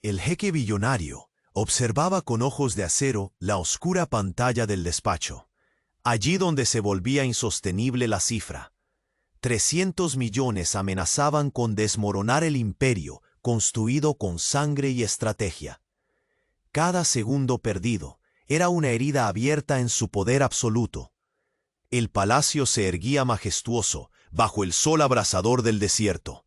El jeque billonario observaba con ojos de acero la oscura pantalla del despacho, allí donde se volvía insostenible la cifra. 300 millones amenazaban con desmoronar el imperio construido con sangre y estrategia. Cada segundo perdido era una herida abierta en su poder absoluto. El palacio se erguía majestuoso bajo el sol abrasador del desierto,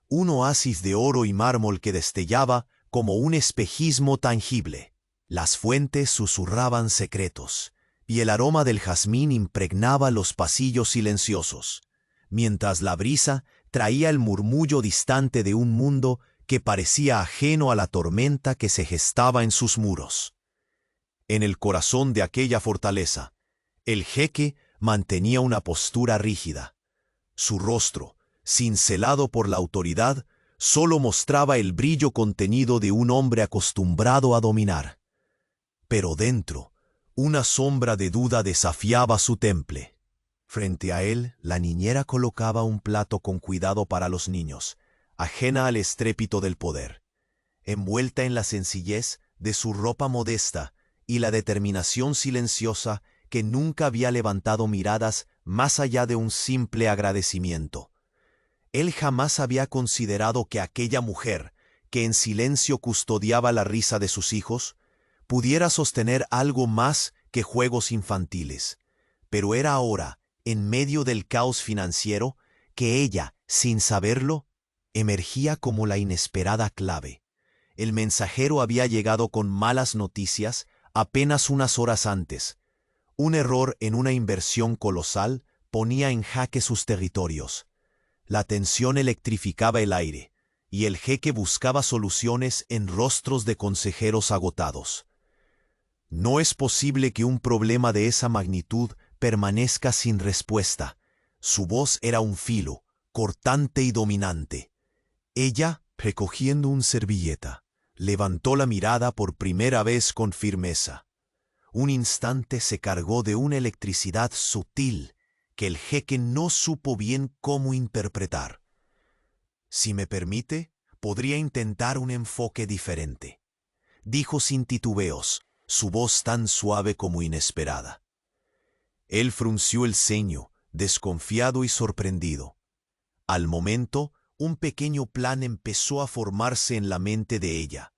un oasis de oro y mármol que destellaba como un espejismo tangible. Las fuentes susurraban secretos, y el aroma del jazmín impregnaba los pasillos silenciosos, mientras la brisa traía el murmullo distante de un mundo que parecía ajeno a la tormenta que se gestaba en sus muros. En el corazón de aquella fortaleza, el jeque mantenía una postura rígida. Su rostro, cincelado por la autoridad, solo mostraba el brillo contenido de un hombre acostumbrado a dominar. Pero dentro, una sombra de duda desafiaba su temple. Frente a él, la niñera colocaba un plato con cuidado para los niños, ajena al estrépito del poder. Envuelta en la sencillez de su ropa modesta y la determinación silenciosa que nunca había levantado miradas más allá de un simple agradecimiento. Él jamás había considerado que aquella mujer, que en silencio custodiaba la risa de sus hijos, pudiera sostener algo más que juegos infantiles. Pero era ahora, en medio del caos financiero, que ella, sin saberlo, emergía como la inesperada clave. El mensajero había llegado con malas noticias apenas unas horas antes. Un error en una inversión colosal ponía en jaque sus territorios. La tensión electrificaba el aire, y el jeque buscaba soluciones en rostros de consejeros agotados. No es posible que un problema de esa magnitud permanezca sin respuesta. Su voz era un filo, cortante y dominante. Ella, recogiendo una servilleta, levantó la mirada por primera vez con firmeza. Un instante se cargó de una electricidad sutil que el jeque no supo bien cómo interpretar. «Si me permite, podría intentar un enfoque diferente», dijo sin titubeos, su voz tan suave como inesperada. Él frunció el ceño, desconfiado y sorprendido. Al momento, un pequeño plan empezó a formarse en la mente de ella.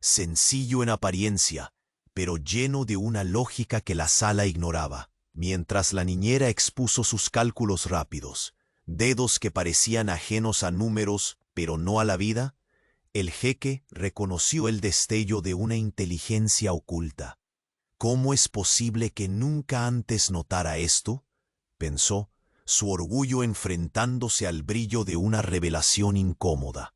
Sencillo en apariencia, pero lleno de una lógica que la sala ignoraba. Mientras la niñera expuso sus cálculos rápidos, dedos que parecían ajenos a números, pero no a la vida, el jeque reconoció el destello de una inteligencia oculta. ¿Cómo es posible que nunca antes notara esto?, pensó, su orgullo enfrentándose al brillo de una revelación incómoda.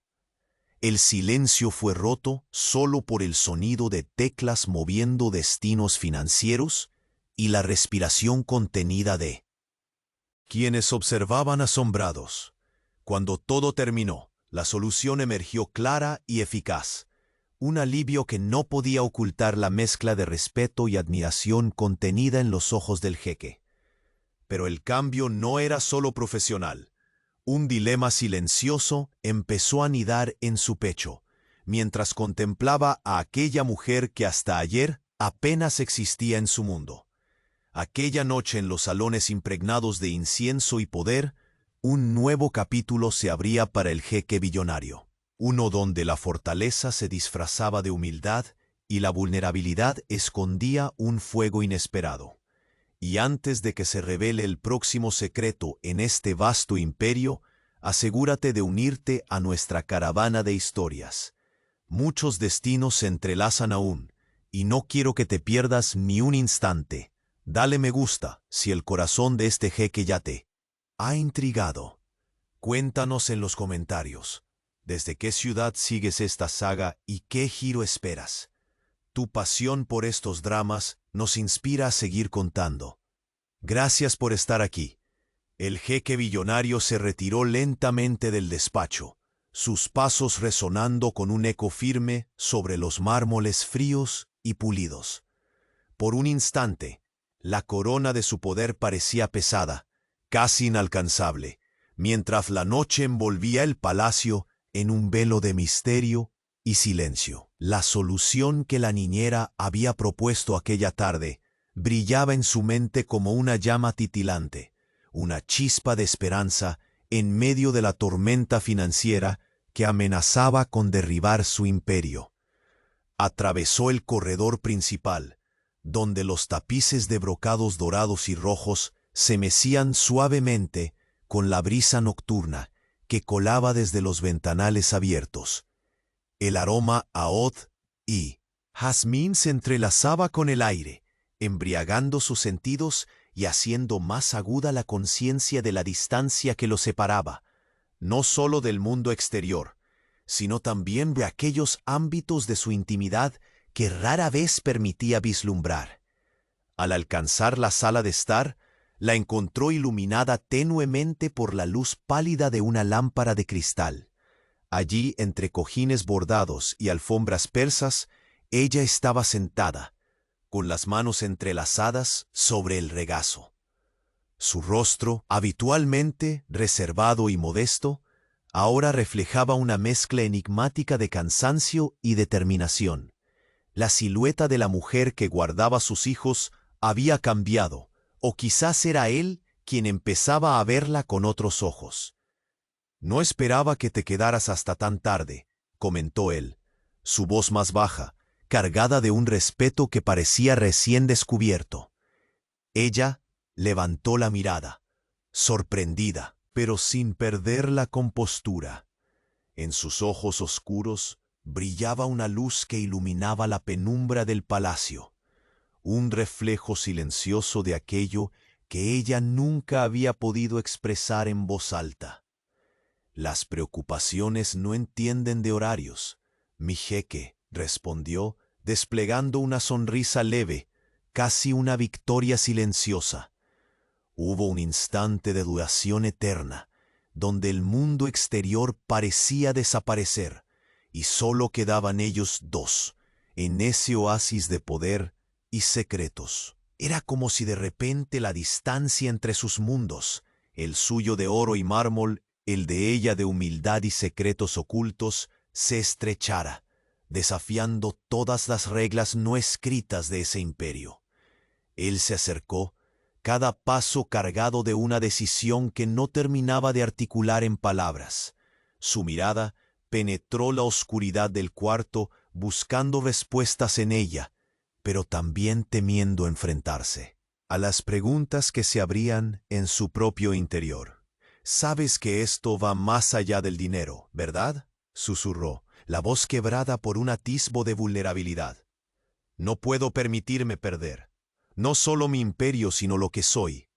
El silencio fue roto solo por el sonido de teclas moviendo destinos financieros y la respiración contenida de quienes observaban asombrados. Cuando todo terminó, la solución emergió clara y eficaz, un alivio que no podía ocultar la mezcla de respeto y admiración contenida en los ojos del jeque. Pero el cambio no era solo profesional. Un dilema silencioso empezó a anidar en su pecho, mientras contemplaba a aquella mujer que hasta ayer apenas existía en su mundo. Aquella noche en los salones impregnados de incienso y poder, un nuevo capítulo se abría para el jeque billonario, uno donde la fortaleza se disfrazaba de humildad y la vulnerabilidad escondía un fuego inesperado. Y antes de que se revele el próximo secreto en este vasto imperio, asegúrate de unirte a nuestra caravana de historias. Muchos destinos se entrelazan aún, y no quiero que te pierdas ni un instante. Dale me gusta si el corazón de este jeque ya te ha intrigado. Cuéntanos en los comentarios, ¿desde qué ciudad sigues esta saga y qué giro esperas? Tu pasión por estos dramas nos inspira a seguir contando. Gracias por estar aquí. El jeque billonario se retiró lentamente del despacho, sus pasos resonando con un eco firme sobre los mármoles fríos y pulidos. Por un instante, la corona de su poder parecía pesada, casi inalcanzable, mientras la noche envolvía el palacio en un velo de misterio y silencio. La solución que la niñera había propuesto aquella tarde brillaba en su mente como una llama titilante, una chispa de esperanza en medio de la tormenta financiera que amenazaba con derribar su imperio. Atravesó el corredor principal, donde los tapices de brocados dorados y rojos se mecían suavemente con la brisa nocturna que colaba desde los ventanales abiertos. El aroma a oud y jazmín se entrelazaba con el aire, embriagando sus sentidos y haciendo más aguda la conciencia de la distancia que los separaba, no solo del mundo exterior, sino también de aquellos ámbitos de su intimidad que rara vez permitía vislumbrar. Al alcanzar la sala de estar, la encontró iluminada tenuemente por la luz pálida de una lámpara de cristal. Allí, entre cojines bordados y alfombras persas, ella estaba sentada, con las manos entrelazadas sobre el regazo. Su rostro, habitualmente reservado y modesto, ahora reflejaba una mezcla enigmática de cansancio y determinación. La silueta de la mujer que guardaba a sus hijos había cambiado, o quizás era él quien empezaba a verla con otros ojos. «No esperaba que te quedaras hasta tan tarde», comentó él, su voz más baja, cargada de un respeto que parecía recién descubierto. Ella levantó la mirada, sorprendida, pero sin perder la compostura. En sus ojos oscuros brillaba una luz que iluminaba la penumbra del palacio, un reflejo silencioso de aquello que ella nunca había podido expresar en voz alta. «Las preocupaciones no entienden de horarios, mi jeque», respondió, desplegando una sonrisa leve, casi una victoria silenciosa. Hubo un instante de duración eterna, donde el mundo exterior parecía desaparecer, y sólo quedaban ellos dos, en ese oasis de poder y secretos. Era como si de repente la distancia entre sus mundos, el suyo de oro y mármol, el de ella de humildad y secretos ocultos, se estrechara, desafiando todas las reglas no escritas de ese imperio. Él se acercó, cada paso cargado de una decisión que no terminaba de articular en palabras. Su mirada penetró la oscuridad del cuarto buscando respuestas en ella, pero también temiendo enfrentarse a las preguntas que se abrían en su propio interior. «Sabes que esto va más allá del dinero, ¿verdad?», susurró, la voz quebrada por un atisbo de vulnerabilidad. «No puedo permitirme perder. No solo mi imperio, sino lo que soy».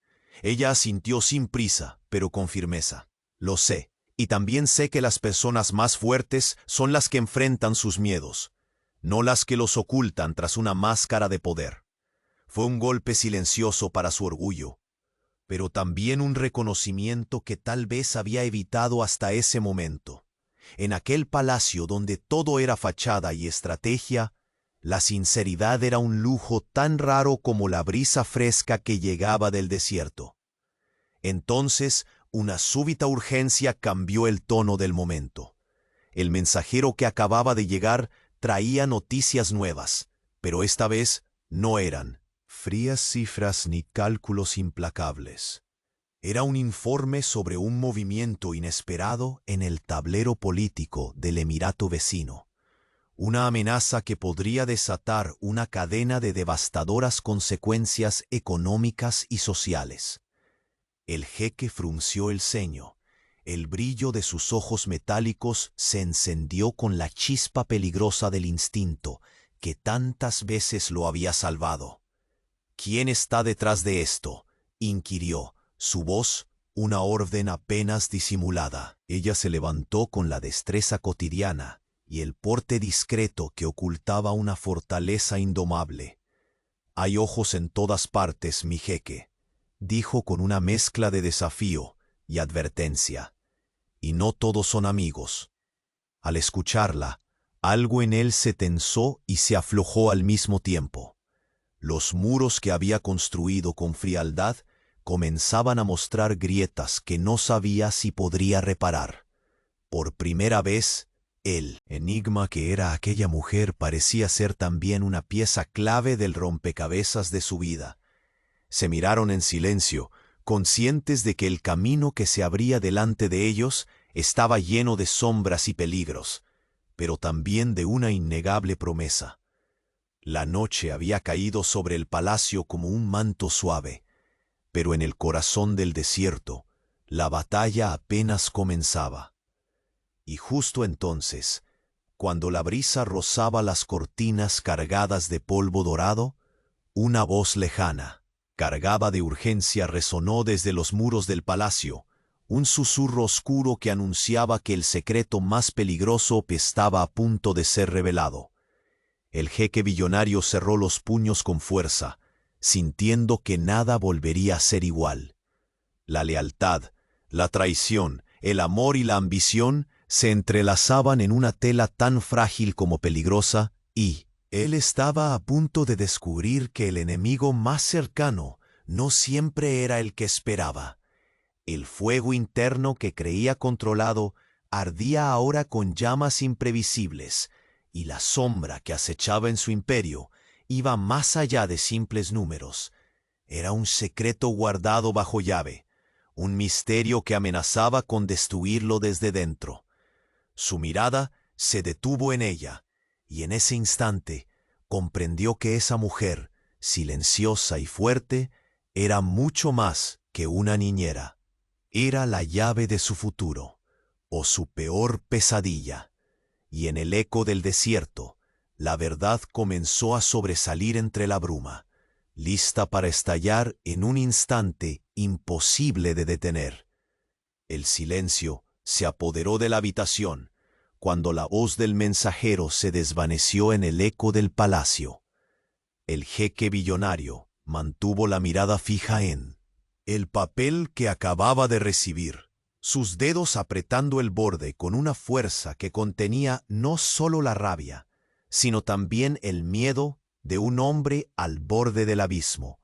Ella asintió sin prisa, pero con firmeza. «Lo sé, y también sé que las personas más fuertes son las que enfrentan sus miedos, no las que los ocultan tras una máscara de poder». Fue un golpe silencioso para su orgullo, pero también un reconocimiento que tal vez había evitado hasta ese momento. En aquel palacio donde todo era fachada y estrategia, la sinceridad era un lujo tan raro como la brisa fresca que llegaba del desierto. Entonces, una súbita urgencia cambió el tono del momento. El mensajero que acababa de llegar traía noticias nuevas, pero esta vez no eran frías cifras ni cálculos implacables. Era un informe sobre un movimiento inesperado en el tablero político del emirato vecino, una amenaza que podría desatar una cadena de devastadoras consecuencias económicas y sociales. El jeque frunció el ceño. El brillo de sus ojos metálicos se encendió con la chispa peligrosa del instinto que tantas veces lo había salvado. «¿Quién está detrás de esto?», inquirió, su voz una orden apenas disimulada. Ella se levantó con la destreza cotidiana y el porte discreto que ocultaba una fortaleza indomable. «Hay ojos en todas partes, mi jeque», dijo con una mezcla de desafío y advertencia. «Y no todos son amigos». Al escucharla, algo en él se tensó y se aflojó al mismo tiempo. Los muros que había construido con frialdad comenzaban a mostrar grietas que no sabía si podría reparar. Por primera vez, El enigma que era aquella mujer parecía ser también una pieza clave del rompecabezas de su vida. Se miraron en silencio, conscientes de que el camino que se abría delante de ellos estaba lleno de sombras y peligros, pero también de una innegable promesa. La noche había caído sobre el palacio como un manto suave, pero en el corazón del desierto, la batalla apenas comenzaba. Y justo entonces, cuando la brisa rozaba las cortinas cargadas de polvo dorado, una voz lejana, cargada de urgencia, resonó desde los muros del palacio, un susurro oscuro que anunciaba que el secreto más peligroso estaba a punto de ser revelado. El jeque billonario cerró los puños con fuerza, sintiendo que nada volvería a ser igual. La lealtad, la traición, el amor y la ambición se entrelazaban en una tela tan frágil como peligrosa, y él estaba a punto de descubrir que el enemigo más cercano no siempre era el que esperaba. El fuego interno que creía controlado ardía ahora con llamas imprevisibles, y la sombra que acechaba en su imperio iba más allá de simples números. Era un secreto guardado bajo llave, un misterio que amenazaba con destruirlo desde dentro. Su mirada se detuvo en ella, y en ese instante comprendió que esa mujer, silenciosa y fuerte, era mucho más que una niñera. Era la llave de su futuro, o su peor pesadilla. Y en el eco del desierto, la verdad comenzó a sobresalir entre la bruma, lista para estallar en un instante imposible de detener. El silencio se apoderó de la habitación cuando la voz del mensajero se desvaneció en el eco del palacio. El jeque billonario mantuvo la mirada fija en el papel que acababa de recibir, sus dedos apretando el borde con una fuerza que contenía no solo la rabia, sino también el miedo de un hombre al borde del abismo.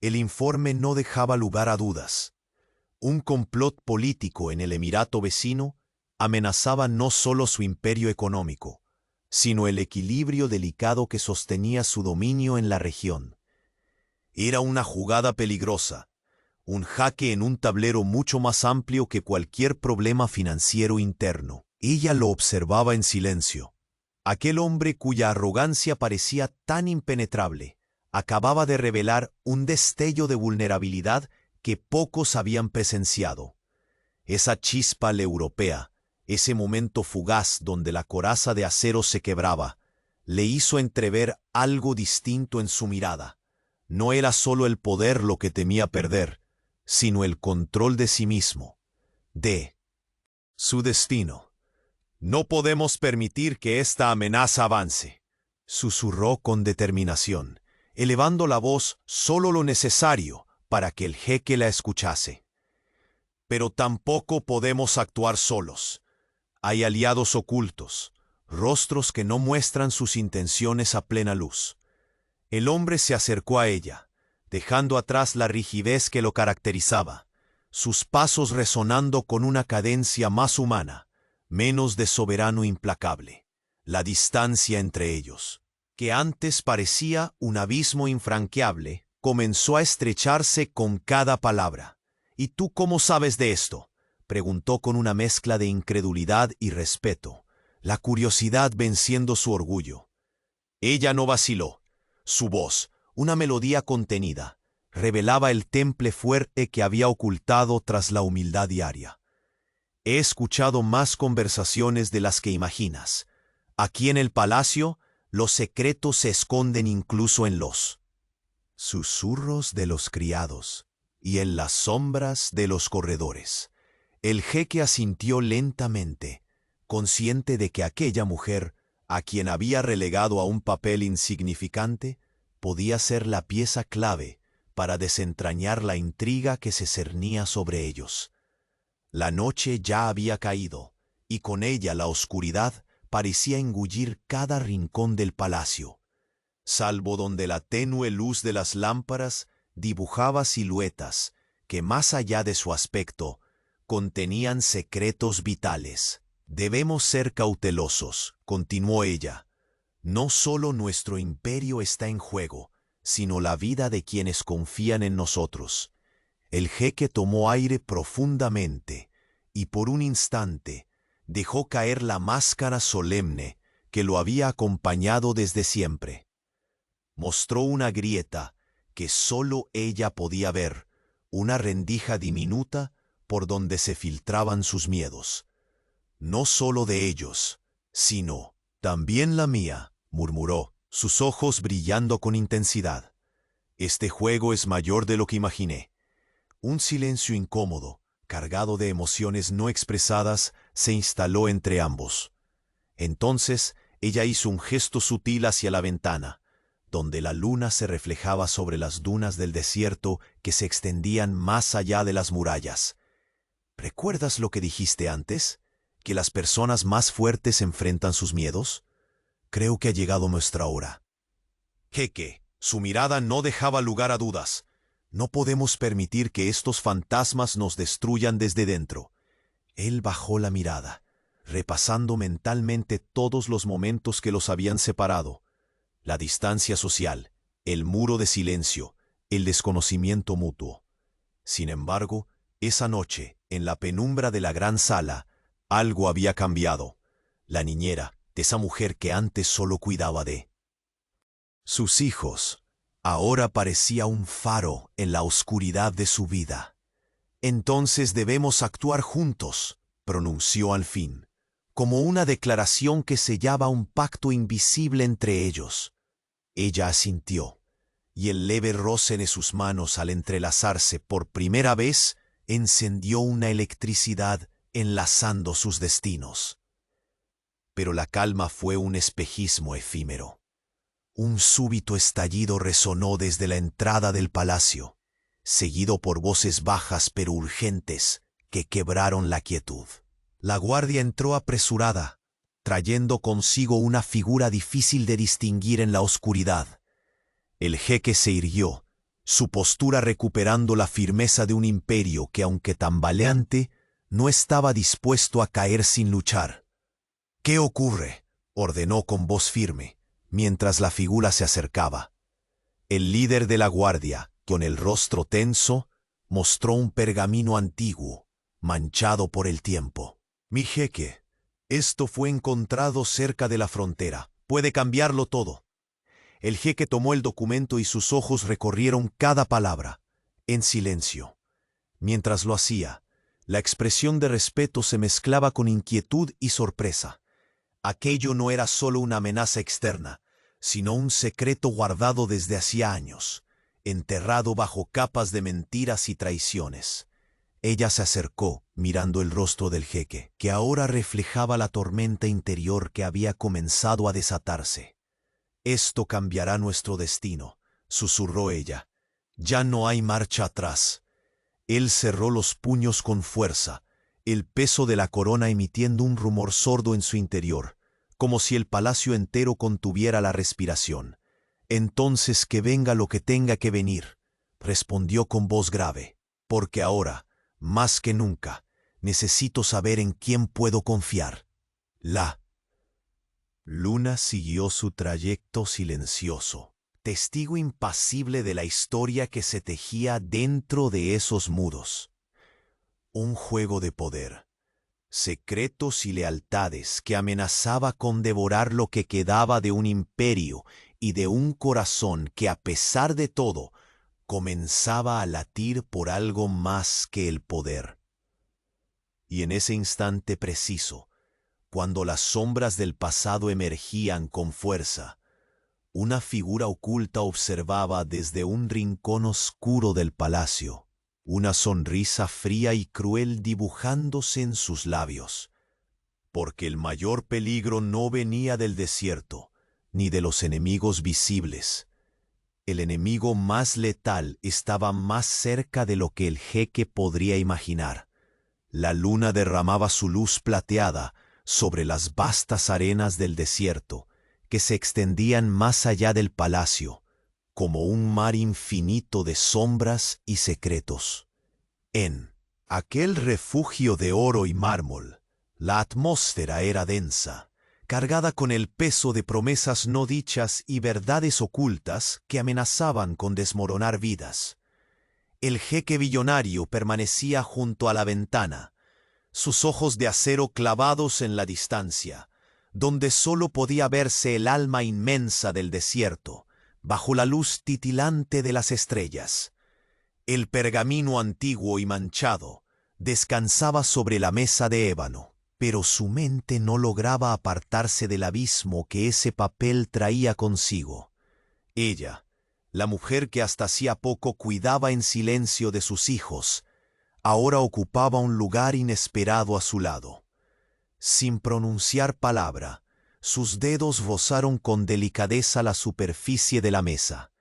El informe no dejaba lugar a dudas. Un complot político en el emirato vecino amenazaba no solo su imperio económico, sino el equilibrio delicado que sostenía su dominio en la región. Era una jugada peligrosa, un jaque en un tablero mucho más amplio que cualquier problema financiero interno. Ella lo observaba en silencio. Aquel hombre cuya arrogancia parecía tan impenetrable acababa de revelar un destello de vulnerabilidad que pocos habían presenciado. Esa chispa europea, ese momento fugaz donde la coraza de acero se quebraba, le hizo entrever algo distinto en su mirada. No era solo el poder lo que temía perder, sino el control de sí mismo, de su destino. «No podemos permitir que esta amenaza avance», susurró con determinación, elevando la voz solo lo necesario para que el jeque la escuchase. «Pero tampoco podemos actuar solos. Hay aliados ocultos, rostros que no muestran sus intenciones a plena luz». El hombre se acercó a ella, dejando atrás la rigidez que lo caracterizaba, sus pasos resonando con una cadencia más humana, menos de soberano implacable. La distancia entre ellos, que antes parecía un abismo infranqueable, comenzó a estrecharse con cada palabra. «¿Y tú cómo sabes de esto?», preguntó con una mezcla de incredulidad y respeto, la curiosidad venciendo su orgullo. Ella no vaciló. Su voz, una melodía contenida, revelaba el temple fuerte que había ocultado tras la humildad diaria. «He escuchado más conversaciones de las que imaginas. Aquí en el palacio, los secretos se esconden incluso en los susurros de los criados y en las sombras de los corredores». El jeque asintió lentamente, consciente de que aquella mujer, a quien había relegado a un papel insignificante, podía ser la pieza clave para desentrañar la intriga que se cernía sobre ellos. La noche ya había caído, y con ella la oscuridad parecía engullir cada rincón del palacio, salvo donde la tenue luz de las lámparas dibujaba siluetas que, más allá de su aspecto, contenían secretos vitales. Debemos ser cautelosos, continuó ella. No solo nuestro imperio está en juego, sino la vida de quienes confían en nosotros. El jeque tomó aire profundamente y por un instante dejó caer la máscara solemne que lo había acompañado desde siempre. Mostró una grieta que sólo ella podía ver, una rendija diminuta por donde se filtraban sus miedos. No solo de ellos, sino también la mía, murmuró, sus ojos brillando con intensidad. Este juego es mayor de lo que imaginé. Un silencio incómodo, cargado de emociones no expresadas, se instaló entre ambos. Entonces ella hizo un gesto sutil hacia la ventana, donde la luna se reflejaba sobre las dunas del desierto que se extendían más allá de las murallas. ¿Recuerdas lo que dijiste antes? ¿Que las personas más fuertes enfrentan sus miedos? Creo que ha llegado nuestra hora. Jeque, su mirada no dejaba lugar a dudas. No podemos permitir que estos fantasmas nos destruyan desde dentro. Él bajó la mirada, repasando mentalmente todos los momentos que los habían separado. La distancia social, el muro de silencio, el desconocimiento mutuo. Sin embargo, esa noche, en la penumbra de la gran sala, algo había cambiado. La niñera, de esa mujer que antes solo cuidaba de sus hijos, ahora parecía un faro en la oscuridad de su vida. Entonces debemos actuar juntos, pronunció al fin, como una declaración que sellaba un pacto invisible entre ellos. Ella asintió, y el leve roce de sus manos al entrelazarse por primera vez encendió una electricidad enlazando sus destinos. Pero la calma fue un espejismo efímero. Un súbito estallido resonó desde la entrada del palacio, seguido por voces bajas pero urgentes que quebraron la quietud. La guardia entró apresurada, trayendo consigo una figura difícil de distinguir en la oscuridad. El jeque se irguió, su postura recuperando la firmeza de un imperio que, aunque tambaleante, no estaba dispuesto a caer sin luchar. «¿Qué ocurre?», ordenó con voz firme, mientras la figura se acercaba. El líder de la guardia, con el rostro tenso, mostró un pergamino antiguo, manchado por el tiempo. «Mi jeque, esto fue encontrado cerca de la frontera. Puede cambiarlo todo». El jeque tomó el documento y sus ojos recorrieron cada palabra, en silencio. Mientras lo hacía, la expresión de respeto se mezclaba con inquietud y sorpresa. Aquello no era solo una amenaza externa, sino un secreto guardado desde hacía años, enterrado bajo capas de mentiras y traiciones. Ella se acercó, mirando el rostro del jeque, que ahora reflejaba la tormenta interior que había comenzado a desatarse. «Esto cambiará nuestro destino», susurró ella. «Ya no hay marcha atrás». Él cerró los puños con fuerza, el peso de la corona emitiendo un rumor sordo en su interior, como si el palacio entero contuviera la respiración. «Entonces que venga lo que tenga que venir», respondió con voz grave, «porque ahora, más que nunca, necesito saber en quién puedo confiar». La luna siguió su trayecto silencioso, testigo impasible de la historia que se tejía dentro de esos muros. Un juego de poder, secretos y lealtades que amenazaba con devorar lo que quedaba de un imperio y de un corazón que, a pesar de todo, comenzaba a latir por algo más que el poder. Y en ese instante preciso, cuando las sombras del pasado emergían con fuerza, una figura oculta observaba desde un rincón oscuro del palacio, una sonrisa fría y cruel dibujándose en sus labios, porque el mayor peligro no venía del desierto, ni de los enemigos visibles. El enemigo más letal estaba más cerca de lo que el jeque podría imaginar. La luna derramaba su luz plateada sobre las vastas arenas del desierto, que se extendían más allá del palacio, como un mar infinito de sombras y secretos. En aquel refugio de oro y mármol, La atmósfera era densa, cargada con el peso de promesas no dichas y verdades ocultas que amenazaban con desmoronar vidas. El jeque billonario permanecía junto a la ventana, sus ojos de acero clavados en la distancia, donde sólo podía verse el alma inmensa del desierto, bajo la luz titilante de las estrellas. El pergamino antiguo y manchado descansaba sobre la mesa de ébano, pero su mente no lograba apartarse del abismo que ese papel traía consigo. Ella, la mujer que hasta hacía poco cuidaba en silencio de sus hijos, ahora ocupaba un lugar inesperado a su lado. Sin pronunciar palabra, sus dedos rozaron con delicadeza la superficie de la mesa,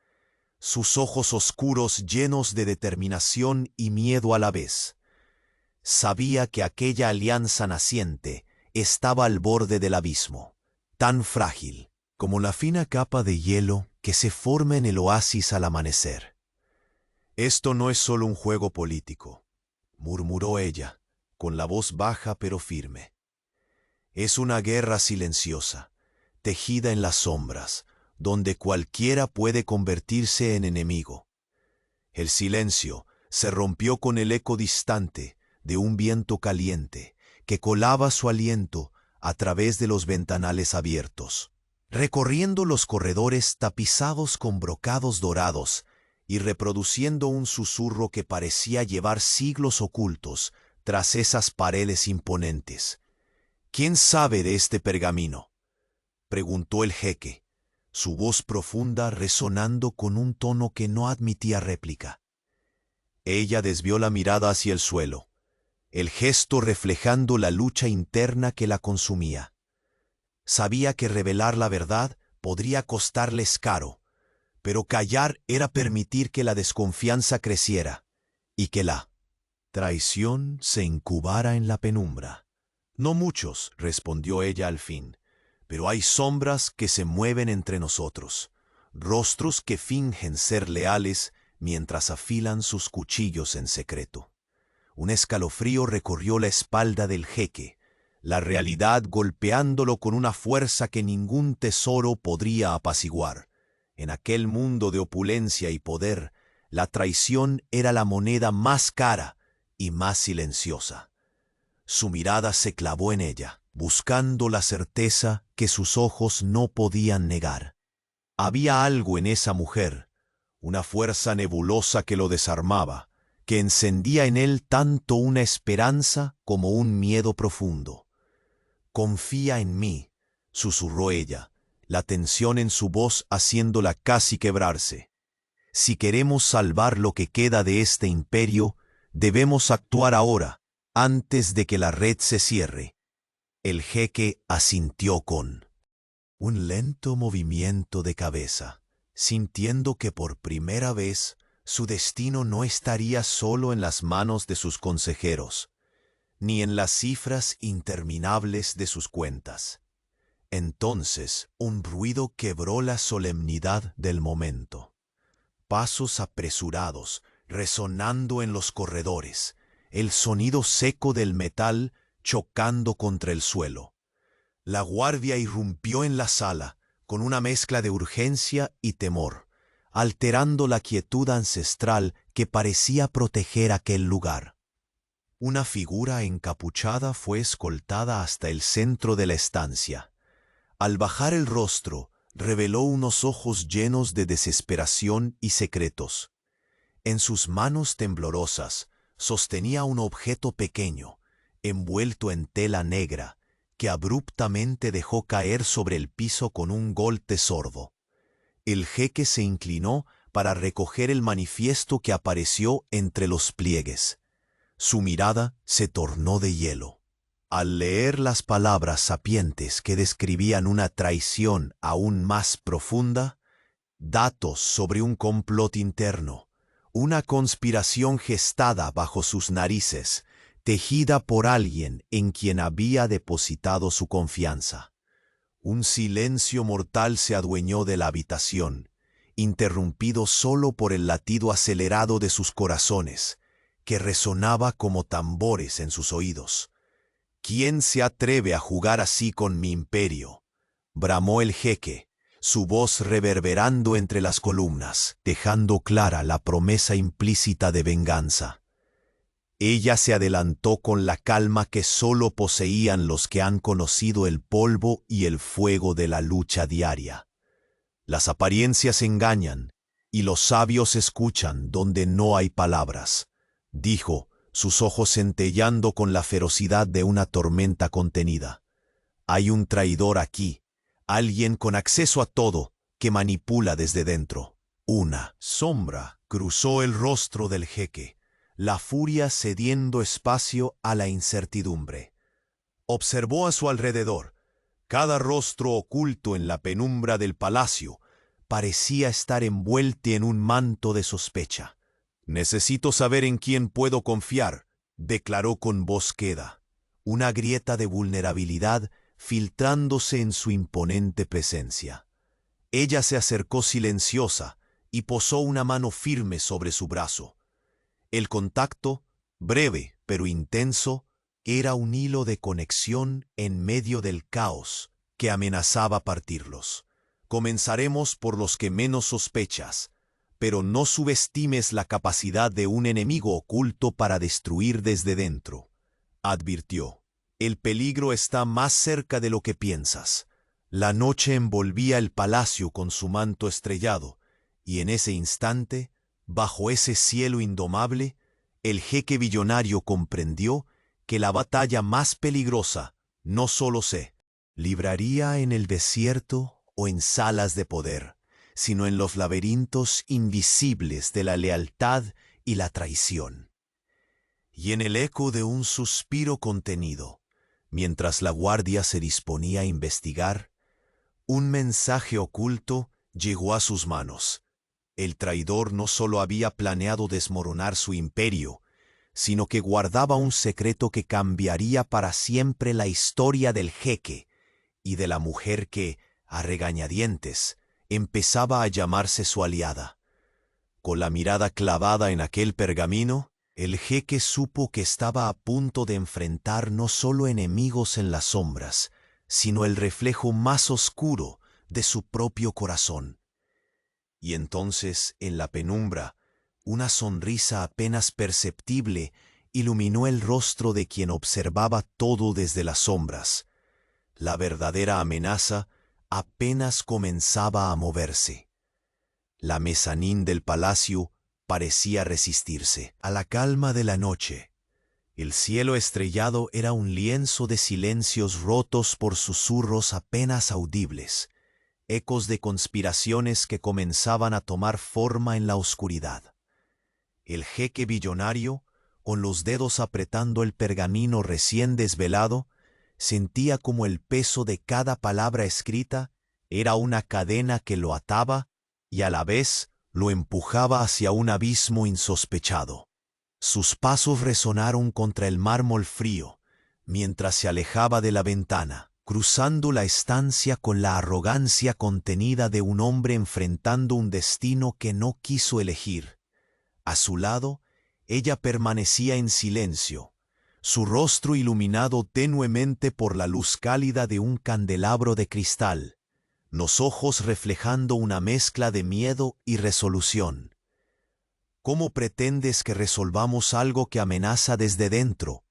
sus ojos oscuros llenos de determinación y miedo a la vez. Sabía que aquella alianza naciente estaba al borde del abismo, tan frágil como la fina capa de hielo que se forma en el oasis al amanecer. «Esto no es solo un juego político», murmuró ella, con la voz baja pero firme. «Es una guerra silenciosa, tejida en las sombras, donde cualquiera puede convertirse en enemigo». El silencio se rompió con el eco distante de un viento caliente que colaba su aliento a través de los ventanales abiertos, recorriendo los corredores tapizados con brocados dorados y reproduciendo un susurro que parecía llevar siglos ocultos tras esas paredes imponentes. «¿Quién sabe de este pergamino?», preguntó el jeque, su voz profunda resonando con un tono que no admitía réplica. Ella desvió la mirada hacia el suelo, el gesto reflejando la lucha interna que la consumía. Sabía que revelar la verdad podría costarles caro, pero callar era permitir que la desconfianza creciera y que la traición se incubara en la penumbra. «No muchos», respondió ella al fin, «pero hay sombras que se mueven entre nosotros, rostros que fingen ser leales mientras afilan sus cuchillos en secreto». Un escalofrío recorrió la espalda del jeque, la realidad golpeándolo con una fuerza que ningún tesoro podría apaciguar. En aquel mundo de opulencia y poder, la traición era la moneda más cara y más silenciosa. Su mirada se clavó en ella, buscando la certeza que sus ojos no podían negar. Había algo en esa mujer, una fuerza nebulosa que lo desarmaba, que encendía en él tanto una esperanza como un miedo profundo. «Confía en mí», susurró ella, la tensión en su voz haciéndola casi quebrarse. «Si queremos salvar lo que queda de este imperio, debemos actuar ahora, antes de que la red se cierre». El jeque asintió con un lento movimiento de cabeza, sintiendo que por primera vez su destino no estaría solo en las manos de sus consejeros, ni en las cifras interminables de sus cuentas. Entonces un ruido quebró la solemnidad del momento. Pasos apresurados, resonando en los corredores, el sonido seco del metal chocando contra el suelo. La guardia irrumpió en la sala con una mezcla de urgencia y temor, alterando la quietud ancestral que parecía proteger aquel lugar. Una figura encapuchada fue escoltada hasta el centro de la estancia. Al bajar el rostro, reveló unos ojos llenos de desesperación y secretos. En sus manos temblorosas sostenía un objeto pequeño, envuelto en tela negra, que abruptamente dejó caer sobre el piso con un golpe sordo. El jeque se inclinó para recoger el manifiesto que apareció entre los pliegues. Su mirada se tornó de hielo. Al leer las palabras sapientes que describían una traición aún más profunda, datos sobre un complot interno, una conspiración gestada bajo sus narices, tejida por alguien en quien había depositado su confianza. Un silencio mortal se adueñó de la habitación, interrumpido solo por el latido acelerado de sus corazones, que resonaba como tambores en sus oídos. ¿Quién se atreve a jugar así con mi imperio? Bramó el jeque, su voz reverberando entre las columnas, dejando clara la promesa implícita de venganza. Ella se adelantó con la calma que sólo poseían los que han conocido el polvo y el fuego de la lucha diaria. Las apariencias engañan, y los sabios escuchan donde no hay palabras, dijo, sus ojos centellando con la ferocidad de una tormenta contenida. Hay un traidor aquí, alguien con acceso a todo, que manipula desde dentro. Una sombra cruzó el rostro del jeque, la furia cediendo espacio a la incertidumbre. Observó a su alrededor. Cada rostro oculto en la penumbra del palacio parecía estar envuelto en un manto de sospecha. «Necesito saber en quién puedo confiar», declaró con voz queda, una grieta de vulnerabilidad filtrándose en su imponente presencia. Ella se acercó silenciosa y posó una mano firme sobre su brazo. El contacto, breve pero intenso, era un hilo de conexión en medio del caos que amenazaba partirlos. Comenzaremos por los que menos sospechas, pero no subestimes la capacidad de un enemigo oculto para destruir desde dentro, advirtió. El peligro está más cerca de lo que piensas. La noche envolvía el palacio con su manto estrellado, y en ese instante, bajo ese cielo indomable, el jeque billonario comprendió que la batalla más peligrosa no solo se libraría en el desierto o en salas de poder, sino en los laberintos invisibles de la lealtad y la traición. Y en el eco de un suspiro contenido, mientras la guardia se disponía a investigar, un mensaje oculto llegó a sus manos. El traidor no solo había planeado desmoronar su imperio, sino que guardaba un secreto que cambiaría para siempre la historia del jeque y de la mujer que, a regañadientes, empezaba a llamarse su aliada. Con la mirada clavada en aquel pergamino, el jeque supo que estaba a punto de enfrentar no solo enemigos en las sombras, sino el reflejo más oscuro de su propio corazón. Y entonces, en la penumbra, una sonrisa apenas perceptible iluminó el rostro de quien observaba todo desde las sombras. La verdadera amenaza apenas comenzaba a moverse. La mezanín del palacio parecía resistirse a la calma de la noche. El cielo estrellado era un lienzo de silencios rotos por susurros apenas audibles, ecos de conspiraciones que comenzaban a tomar forma en la oscuridad. El jeque billonario, con los dedos apretando el pergamino recién desvelado, sentía como el peso de cada palabra escrita era una cadena que lo ataba y a la vez lo empujaba hacia un abismo insospechado. Sus pasos resonaron contra el mármol frío, mientras se alejaba de la ventana, cruzando la estancia con la arrogancia contenida de un hombre enfrentando un destino que no quiso elegir. A su lado, ella permanecía en silencio, su rostro iluminado tenuemente por la luz cálida de un candelabro de cristal, los ojos reflejando una mezcla de miedo y resolución. ¿Cómo pretendes que resolvamos algo que amenaza desde dentro?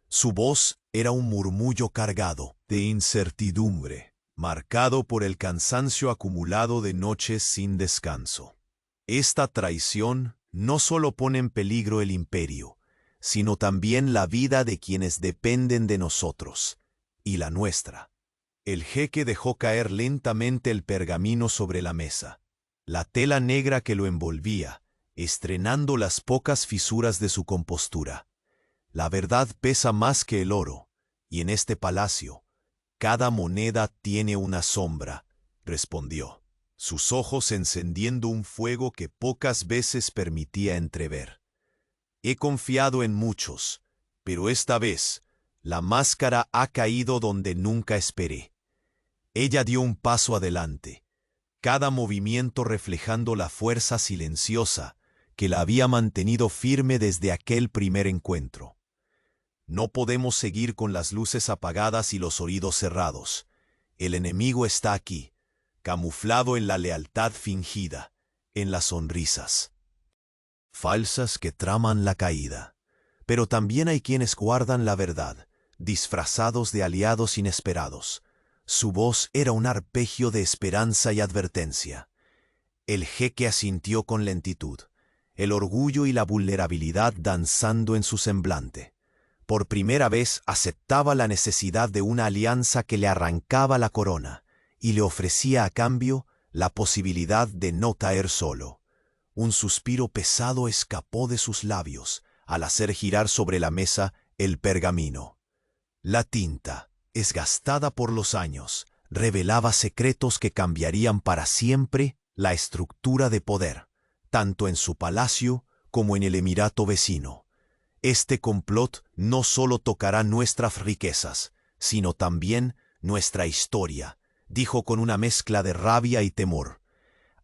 Su voz era un murmullo cargado de incertidumbre, marcado por el cansancio acumulado de noches sin descanso. Esta traición no solo pone en peligro el imperio, sino también la vida de quienes dependen de nosotros, y la nuestra. El jeque dejó caer lentamente el pergamino sobre la mesa, la tela negra que lo envolvía, estrenando las pocas fisuras de su compostura. La verdad pesa más que el oro, y en este palacio, cada moneda tiene una sombra, respondió, sus ojos encendiendo un fuego que pocas veces permitía entrever. He confiado en muchos, pero esta vez la máscara ha caído donde nunca esperé. Ella dio un paso adelante, cada movimiento reflejando la fuerza silenciosa que la había mantenido firme desde aquel primer encuentro. No podemos seguir con las luces apagadas y los oídos cerrados. El enemigo está aquí, camuflado en la lealtad fingida, en las sonrisas falsas que traman la caída. Pero también hay quienes guardan la verdad, disfrazados de aliados inesperados. Su voz era un arpegio de esperanza y advertencia. El jeque asintió con lentitud, el orgullo y la vulnerabilidad danzando en su semblante. Por primera vez aceptaba la necesidad de una alianza que le arrancaba la corona y le ofrecía a cambio la posibilidad de no caer solo. Un suspiro pesado escapó de sus labios al hacer girar sobre la mesa el pergamino. La tinta, desgastada por los años, revelaba secretos que cambiarían para siempre la estructura de poder, tanto en su palacio como en el emirato vecino. Este complot no solo tocará nuestras riquezas, sino también nuestra historia, dijo con una mezcla de rabia y temor.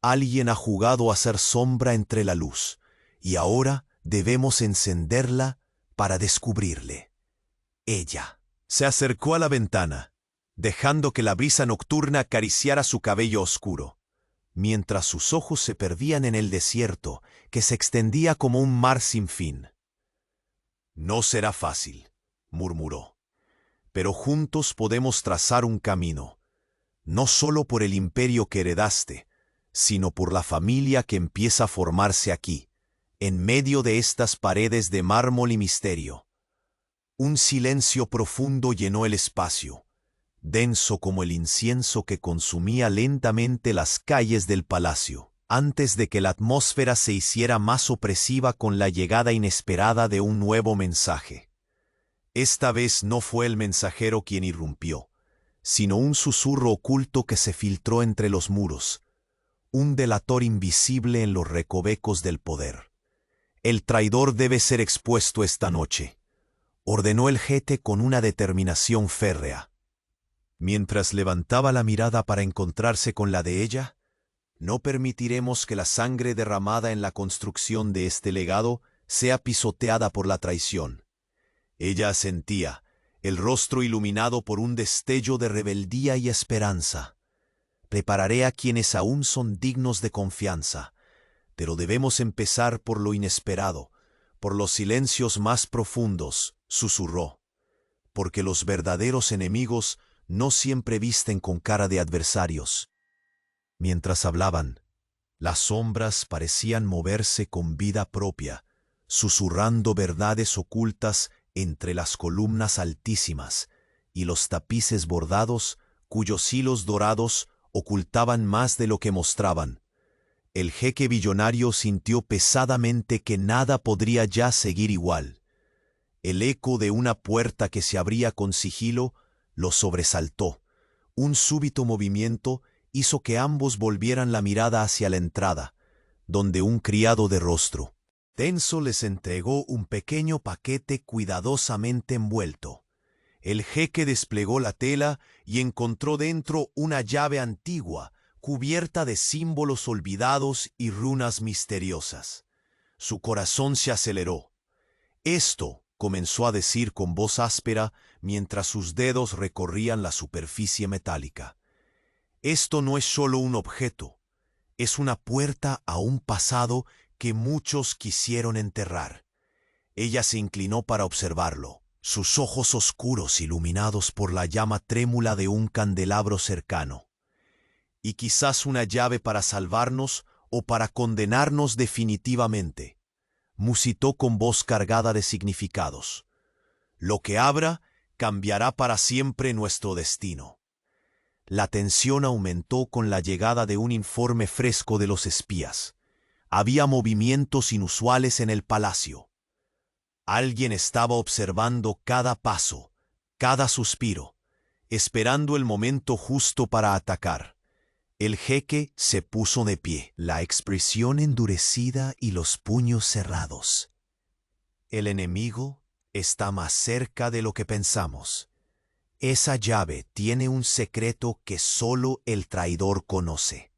Alguien ha jugado a ser sombra entre la luz, y ahora debemos encenderla para descubrirle. Ella se acercó a la ventana, dejando que la brisa nocturna acariciara su cabello oscuro, mientras sus ojos se perdían en el desierto que se extendía como un mar sin fin. «No será fácil», murmuró, «pero juntos podemos trazar un camino, no solo por el imperio que heredaste, sino por la familia que empieza a formarse aquí, en medio de estas paredes de mármol y misterio». Un silencio profundo llenó el espacio, denso como el incienso que consumía lentamente las calles del palacio, antes de que la atmósfera se hiciera más opresiva con la llegada inesperada de un nuevo mensaje. Esta vez no fue el mensajero quien irrumpió, sino un susurro oculto que se filtró entre los muros, un delator invisible en los recovecos del poder. «El traidor debe ser expuesto esta noche», ordenó el jete con una determinación férrea. Mientras levantaba la mirada para encontrarse con la de ella, «No permitiremos que la sangre derramada en la construcción de este legado sea pisoteada por la traición». Ella asentía, el rostro iluminado por un destello de rebeldía y esperanza. «Prepararé a quienes aún son dignos de confianza, pero debemos empezar por lo inesperado, por los silencios más profundos», susurró, «porque los verdaderos enemigos no siempre visten con cara de adversarios». Mientras hablaban, las sombras parecían moverse con vida propia, susurrando verdades ocultas entre las columnas altísimas y los tapices bordados cuyos hilos dorados ocultaban más de lo que mostraban. El jeque billonario sintió pesadamente que nada podría ya seguir igual. El eco de una puerta que se abría con sigilo lo sobresaltó. Un súbito movimiento hizo que ambos volvieran la mirada hacia la entrada, donde un criado de rostro tenso les entregó un pequeño paquete cuidadosamente envuelto. El jeque desplegó la tela y encontró dentro una llave antigua, cubierta de símbolos olvidados y runas misteriosas. Su corazón se aceleró. «Esto», comenzó a decir con voz áspera mientras sus dedos recorrían la superficie metálica, «esto no es solo un objeto, es una puerta a un pasado que muchos quisieron enterrar». Ella se inclinó para observarlo, sus ojos oscuros iluminados por la llama trémula de un candelabro cercano. «Y quizás una llave para salvarnos o para condenarnos definitivamente», musitó con voz cargada de significados. «Lo que abra cambiará para siempre nuestro destino». La tensión aumentó con la llegada de un informe fresco de los espías. Había movimientos inusuales en el palacio. Alguien estaba observando cada paso, cada suspiro, esperando el momento justo para atacar. El jeque se puso de pie, la expresión endurecida y los puños cerrados. «El enemigo está más cerca de lo que pensamos. Esa llave tiene un secreto que solo el traidor conoce,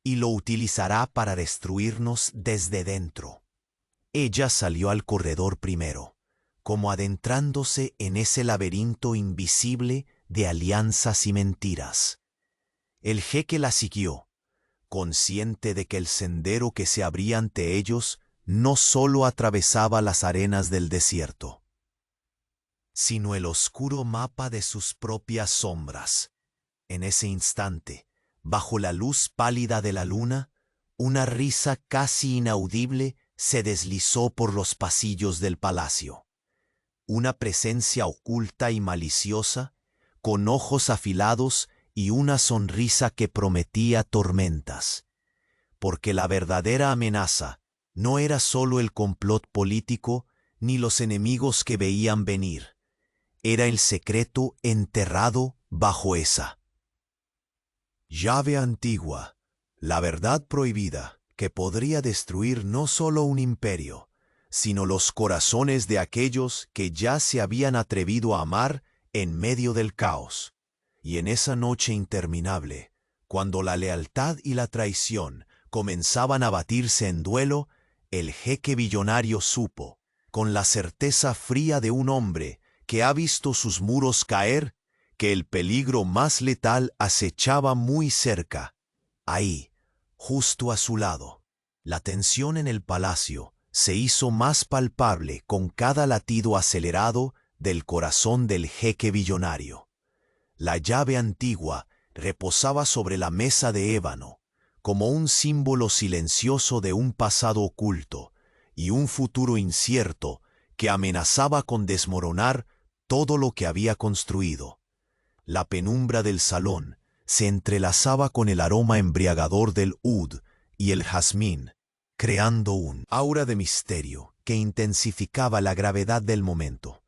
y lo utilizará para destruirnos desde dentro». Ella salió al corredor primero, como adentrándose en ese laberinto invisible de alianzas y mentiras. El jeque la siguió, consciente de que el sendero que se abría ante ellos no solo atravesaba las arenas del desierto, sino el oscuro mapa de sus propias sombras. En ese instante, bajo la luz pálida de la luna, una risa casi inaudible se deslizó por los pasillos del palacio. Una presencia oculta y maliciosa, con ojos afilados y una sonrisa que prometía tormentas. Porque la verdadera amenaza no era solo el complot político ni los enemigos que veían venir. Era el secreto enterrado bajo esa llave antigua, la verdad prohibida, que podría destruir no solo un imperio, sino los corazones de aquellos que ya se habían atrevido a amar en medio del caos. Y en esa noche interminable, cuando la lealtad y la traición comenzaban a batirse en duelo, el jeque billonario supo, con la certeza fría de un hombre que ha visto sus muros caer, que el peligro más letal acechaba muy cerca, ahí, justo a su lado. La tensión en el palacio se hizo más palpable con cada latido acelerado del corazón del jeque billonario. La llave antigua reposaba sobre la mesa de ébano, como un símbolo silencioso de un pasado oculto y un futuro incierto que amenazaba con desmoronar todo lo que había construido. La penumbra del salón se entrelazaba con el aroma embriagador del oud y el jazmín, creando un aura de misterio que intensificaba la gravedad del momento.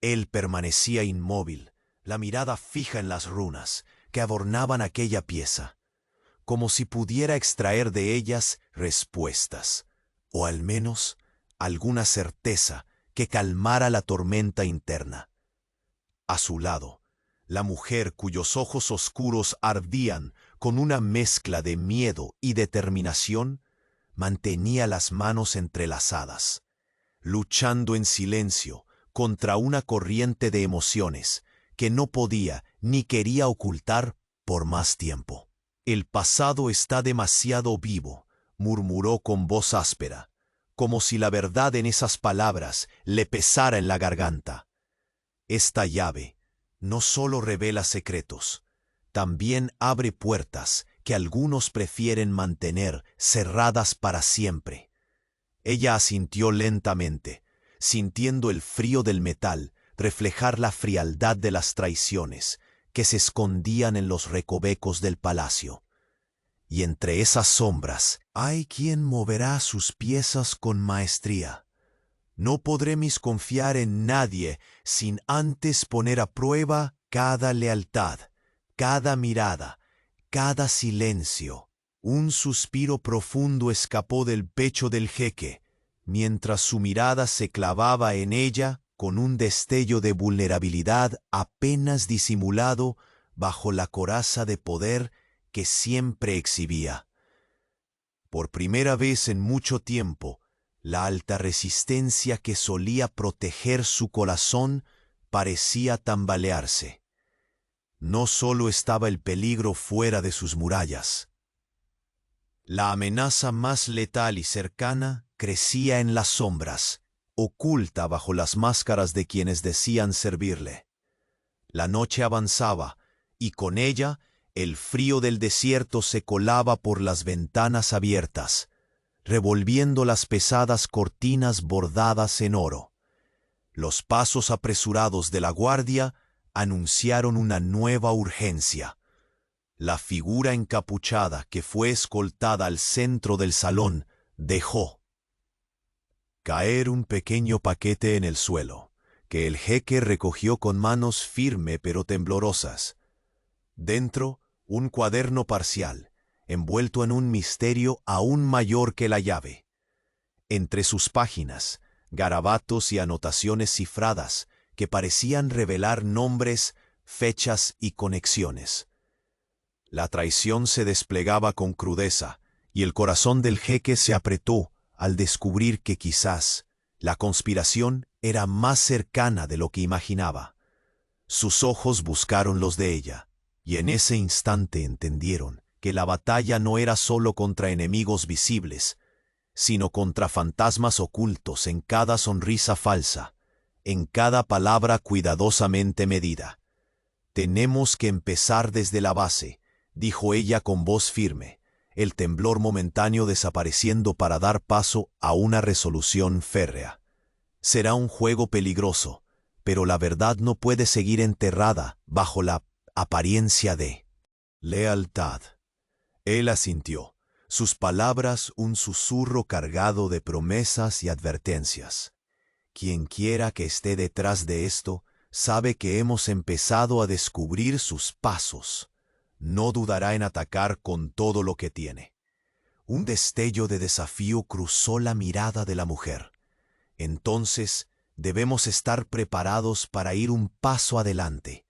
Él permanecía inmóvil, la mirada fija en las runas que adornaban aquella pieza, como si pudiera extraer de ellas respuestas, o al menos alguna certeza que calmara la tormenta interna. A su lado, la mujer cuyos ojos oscuros ardían con una mezcla de miedo y determinación, mantenía las manos entrelazadas, luchando en silencio contra una corriente de emociones que no podía ni quería ocultar por más tiempo. «El pasado está demasiado vivo», murmuró con voz áspera, como si la verdad en esas palabras le pesara en la garganta. Esta llave no solo revela secretos, también abre puertas que algunos prefieren mantener cerradas para siempre. Ella asintió lentamente, sintiendo el frío del metal reflejar la frialdad de las traiciones que se escondían en los recovecos del palacio. Y entre esas sombras hay quien moverá sus piezas con maestría. No podré confiar en nadie sin antes poner a prueba cada lealtad, cada mirada, cada silencio. Un suspiro profundo escapó del pecho del jeque, mientras su mirada se clavaba en ella con un destello de vulnerabilidad apenas disimulado bajo la coraza de poder que siempre exhibía. Por primera vez en mucho tiempo, la alta resistencia que solía proteger su corazón parecía tambalearse. No solo estaba el peligro fuera de sus murallas. La amenaza más letal y cercana crecía en las sombras, oculta bajo las máscaras de quienes decían servirle. La noche avanzaba, y con ella el frío del desierto se colaba por las ventanas abiertas, revolviendo las pesadas cortinas bordadas en oro. Los pasos apresurados de la guardia anunciaron una nueva urgencia. La figura encapuchada que fue escoltada al centro del salón dejó caer un pequeño paquete en el suelo, que el jeque recogió con manos firme pero temblorosas. Dentro, un cuaderno parcial, envuelto en un misterio aún mayor que la llave. Entre sus páginas, garabatos y anotaciones cifradas que parecían revelar nombres, fechas y conexiones. La traición se desplegaba con crudeza, y el corazón del jeque se apretó al descubrir que quizás la conspiración era más cercana de lo que imaginaba. Sus ojos buscaron los de ella, y en ese instante entendieron que la batalla no era solo contra enemigos visibles, sino contra fantasmas ocultos en cada sonrisa falsa, en cada palabra cuidadosamente medida. «Tenemos que empezar desde la base», dijo ella con voz firme, el temblor momentáneo desapareciendo para dar paso a una resolución férrea. «Será un juego peligroso, pero la verdad no puede seguir enterrada bajo la apariencia de lealtad». Él asintió, sus palabras un susurro cargado de promesas y advertencias. «Quien quiera que esté detrás de esto, sabe que hemos empezado a descubrir sus pasos. No dudará en atacar con todo lo que tiene». Un destello de desafío cruzó la mirada de la mujer. «Entonces, debemos estar preparados para ir un paso adelante,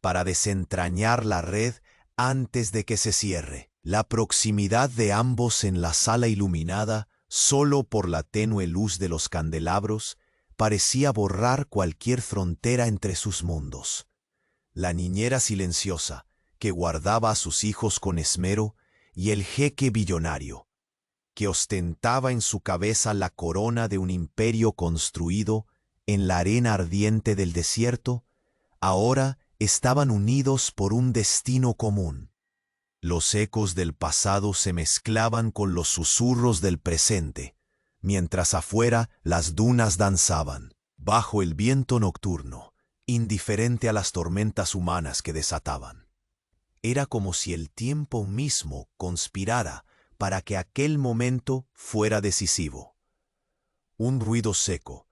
para desentrañar la red antes de que se cierre». La proximidad de ambos en la sala iluminada, solo por la tenue luz de los candelabros, parecía borrar cualquier frontera entre sus mundos. La niñera silenciosa, que guardaba a sus hijos con esmero, y el jeque billonario, que ostentaba en su cabeza la corona de un imperio construido en la arena ardiente del desierto, ahora estaban unidos por un destino común. Los ecos del pasado se mezclaban con los susurros del presente, mientras afuera las dunas danzaban, bajo el viento nocturno, indiferente a las tormentas humanas que desataban. Era como si el tiempo mismo conspirara para que aquel momento fuera decisivo. Un ruido seco,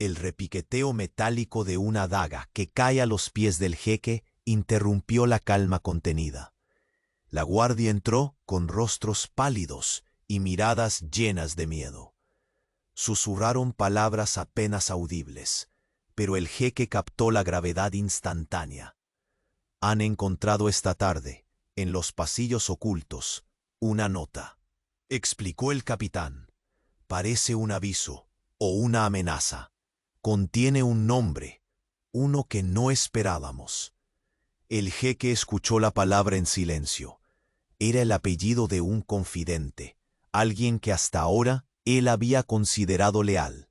el repiqueteo metálico de una daga que cae a los pies del jeque, interrumpió la calma contenida. La guardia entró con rostros pálidos y miradas llenas de miedo. Susurraron palabras apenas audibles, pero el jeque captó la gravedad instantánea. «Han encontrado esta tarde, en los pasillos ocultos, una nota», explicó el capitán. «Parece un aviso o una amenaza. Contiene un nombre, uno que no esperábamos». El jeque escuchó la palabra en silencio. Era el apellido de un confidente, alguien que hasta ahora él había considerado leal.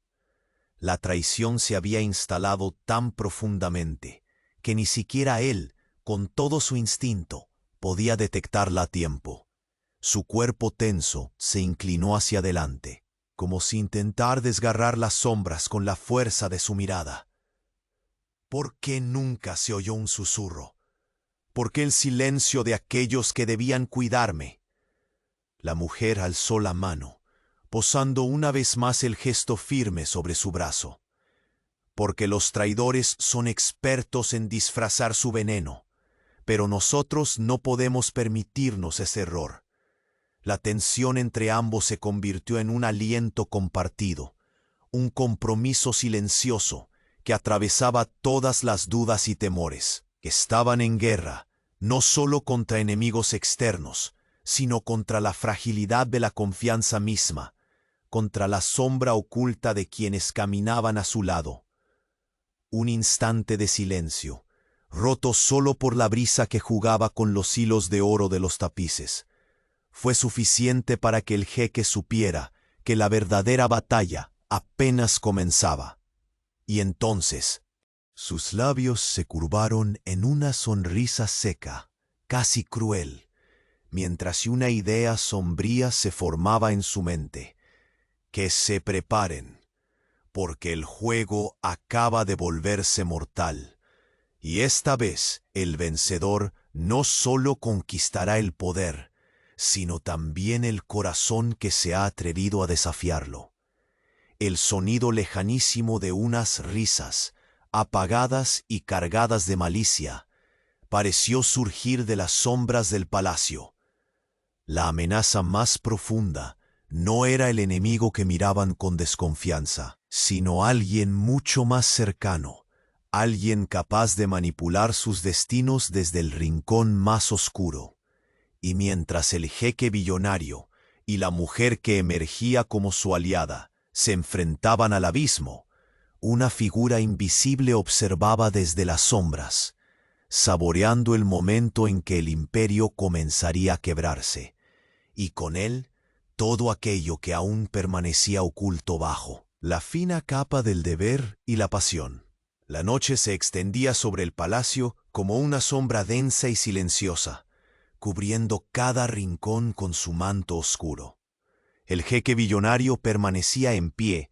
La traición se había instalado tan profundamente que ni siquiera él, con todo su instinto, podía detectarla a tiempo. Su cuerpo tenso se inclinó hacia adelante, como si intentar desgarrar las sombras con la fuerza de su mirada. ¿Por qué nunca se oyó un susurro? ¿Por qué el silencio de aquellos que debían cuidarme? La mujer alzó la mano, posando una vez más el gesto firme sobre su brazo. Porque los traidores son expertos en disfrazar su veneno, pero nosotros no podemos permitirnos ese error. La tensión entre ambos se convirtió en un aliento compartido, un compromiso silencioso que atravesaba todas las dudas y temores. Estaban en guerra, no solo contra enemigos externos, sino contra la fragilidad de la confianza misma, contra la sombra oculta de quienes caminaban a su lado. Un instante de silencio, roto solo por la brisa que jugaba con los hilos de oro de los tapices, fue suficiente para que el jeque supiera que la verdadera batalla apenas comenzaba. Y entonces, sus labios se curvaron en una sonrisa seca, casi cruel, mientras una idea sombría se formaba en su mente. Que se preparen, porque el juego acaba de volverse mortal, y esta vez el vencedor no solo conquistará el poder, sino también el corazón que se ha atrevido a desafiarlo. El sonido lejanísimo de unas risas, apagadas y cargadas de malicia, pareció surgir de las sombras del palacio. La amenaza más profunda no era el enemigo que miraban con desconfianza, sino alguien mucho más cercano, alguien capaz de manipular sus destinos desde el rincón más oscuro. Y mientras el jeque billonario y la mujer que emergía como su aliada se enfrentaban al abismo, una figura invisible observaba desde las sombras, saboreando el momento en que el imperio comenzaría a quebrarse, y con él todo aquello que aún permanecía oculto bajo la fina capa del deber y la pasión. La noche se extendía sobre el palacio como una sombra densa y silenciosa, cubriendo cada rincón con su manto oscuro. El jeque billonario permanecía en pie,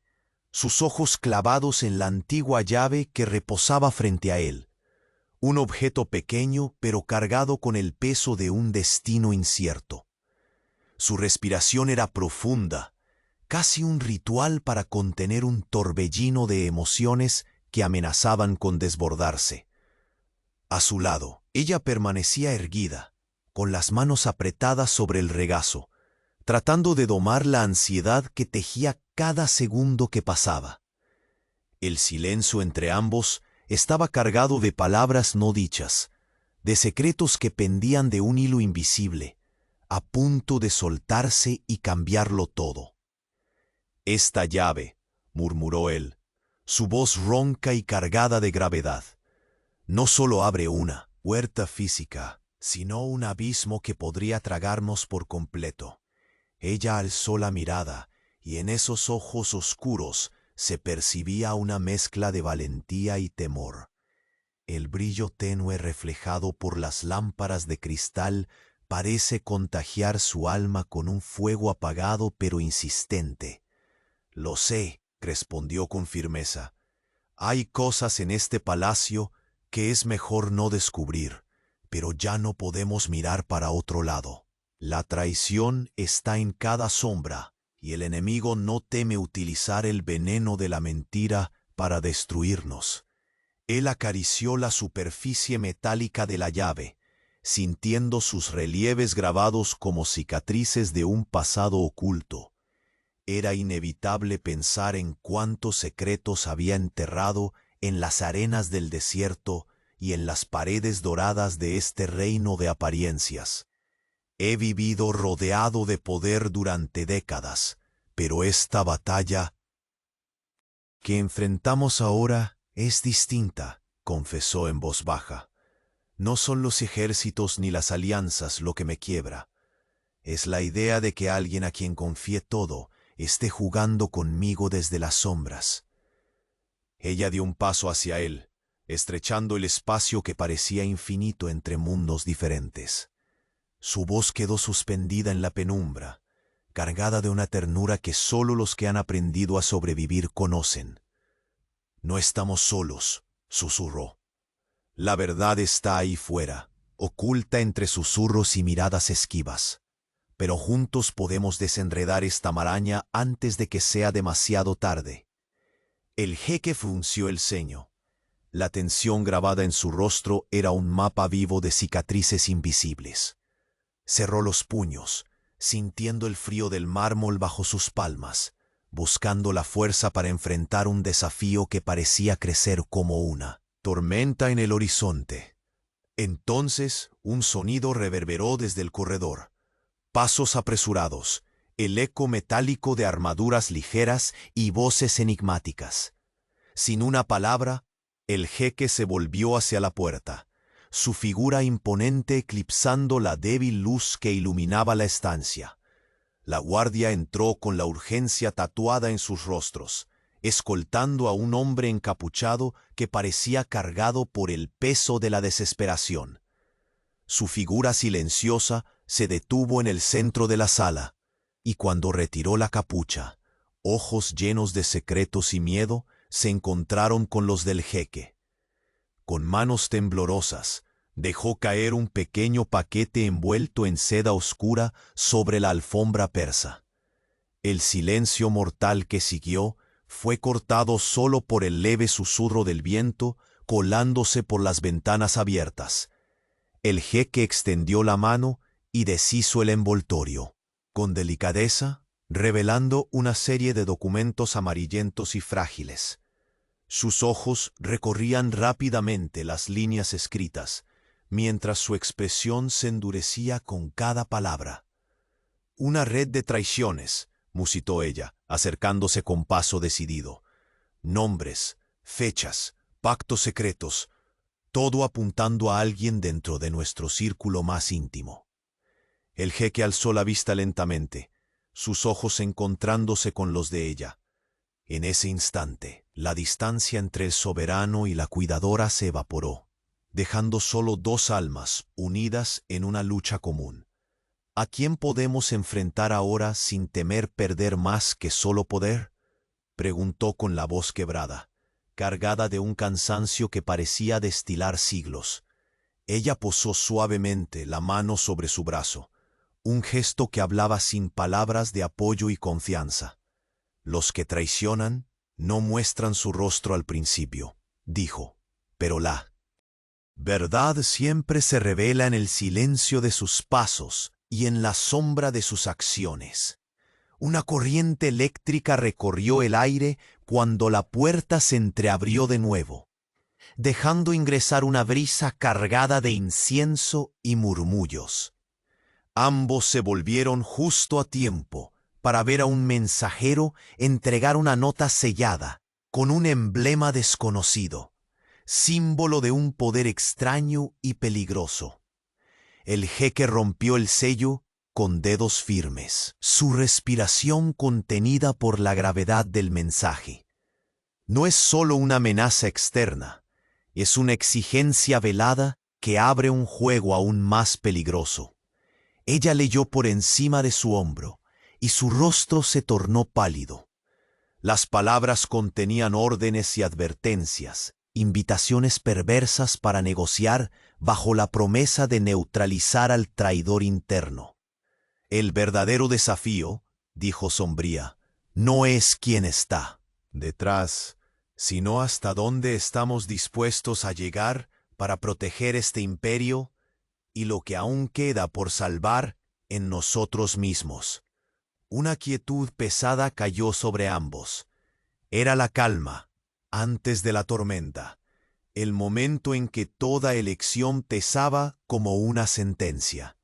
sus ojos clavados en la antigua llave que reposaba frente a él, un objeto pequeño pero cargado con el peso de un destino incierto. Su respiración era profunda, casi un ritual para contener un torbellino de emociones que amenazaban con desbordarse. A su lado, ella permanecía erguida, con las manos apretadas sobre el regazo, tratando de domar la ansiedad que tejía cada segundo que pasaba. El silencio entre ambos estaba cargado de palabras no dichas, de secretos que pendían de un hilo invisible, a punto de soltarse y cambiarlo todo. «Esta llave», murmuró él, su voz ronca y cargada de gravedad, «no solo abre una puerta física, sino un abismo que podría tragarnos por completo». Ella alzó la mirada, y en esos ojos oscuros se percibía una mezcla de valentía y temor. El brillo tenue reflejado por las lámparas de cristal parece contagiar su alma con un fuego apagado pero insistente. «Lo sé», respondió con firmeza. «Hay cosas en este palacio que es mejor no descubrir, pero ya no podemos mirar para otro lado. La traición está en cada sombra, y el enemigo no teme utilizar el veneno de la mentira para destruirnos». Él acarició la superficie metálica de la llave, sintiendo sus relieves grabados como cicatrices de un pasado oculto. Era inevitable pensar en cuántos secretos había enterrado en las arenas del desierto y en las paredes doradas de este reino de apariencias. «He vivido rodeado de poder durante décadas, pero esta batalla que enfrentamos ahora es distinta», confesó en voz baja. «No son los ejércitos ni las alianzas lo que me quiebra. Es la idea de que alguien a quien confié todo esté jugando conmigo desde las sombras». Ella dio un paso hacia él, estrechando el espacio que parecía infinito entre mundos diferentes. Su voz quedó suspendida en la penumbra, cargada de una ternura que solo los que han aprendido a sobrevivir conocen. «No estamos solos», susurró. «La verdad está ahí fuera, oculta entre susurros y miradas esquivas. Pero juntos podemos desenredar esta maraña antes de que sea demasiado tarde». El jeque frunció el ceño. La tensión grabada en su rostro era un mapa vivo de cicatrices invisibles. Cerró los puños, sintiendo el frío del mármol bajo sus palmas, buscando la fuerza para enfrentar un desafío que parecía crecer como una tormenta en el horizonte. Entonces un sonido reverberó desde el corredor. Pasos apresurados, el eco metálico de armaduras ligeras y voces enigmáticas. Sin una palabra, el jeque se volvió hacia la puerta, su figura imponente eclipsando la débil luz que iluminaba la estancia. La guardia entró con la urgencia tatuada en sus rostros, escoltando a un hombre encapuchado que parecía cargado por el peso de la desesperación. Su figura silenciosa se detuvo en el centro de la sala, y cuando retiró la capucha, ojos llenos de secretos y miedo se encontraron con los del jeque. Con manos temblorosas, dejó caer un pequeño paquete envuelto en seda oscura sobre la alfombra persa. El silencio mortal que siguió fue cortado solo por el leve susurro del viento colándose por las ventanas abiertas. El jeque extendió la mano y deshizo el envoltorio, con delicadeza, revelando una serie de documentos amarillentos y frágiles. Sus ojos recorrían rápidamente las líneas escritas, mientras su expresión se endurecía con cada palabra. «Una red de traiciones», musitó ella, acercándose con paso decidido. Nombres, fechas, pactos secretos, todo apuntando a alguien dentro de nuestro círculo más íntimo. El jeque alzó la vista lentamente, sus ojos encontrándose con los de ella. En ese instante, la distancia entre el soberano y la cuidadora se evaporó, dejando solo dos almas unidas en una lucha común. ¿A quién podemos enfrentar ahora sin temer perder más que solo poder?, preguntó con la voz quebrada, cargada de un cansancio que parecía destilar siglos. Ella posó suavemente la mano sobre su brazo, un gesto que hablaba sin palabras de apoyo y confianza. Los que traicionan no muestran su rostro al principio, dijo, pero la verdad siempre se revela en el silencio de sus pasos y en la sombra de sus acciones. Una corriente eléctrica recorrió el aire cuando la puerta se entreabrió de nuevo, dejando ingresar una brisa cargada de incienso y murmullos. Ambos se volvieron justo a tiempo para ver a un mensajero entregar una nota sellada con un emblema desconocido, símbolo de un poder extraño y peligroso. El jeque rompió el sello con dedos firmes, su respiración contenida por la gravedad del mensaje. No es solo una amenaza externa, es una exigencia velada que abre un juego aún más peligroso. Ella leyó por encima de su hombro, y su rostro se tornó pálido. Las palabras contenían órdenes y advertencias, invitaciones perversas para negociar bajo la promesa de neutralizar al traidor interno. El verdadero desafío, dijo sombría, no es quién está detrás, sino hasta dónde estamos dispuestos a llegar para proteger este imperio y lo que aún queda por salvar en nosotros mismos. Una quietud pesada cayó sobre ambos. Era la calma, antes de la tormenta, el momento en que toda elección pesaba como una sentencia.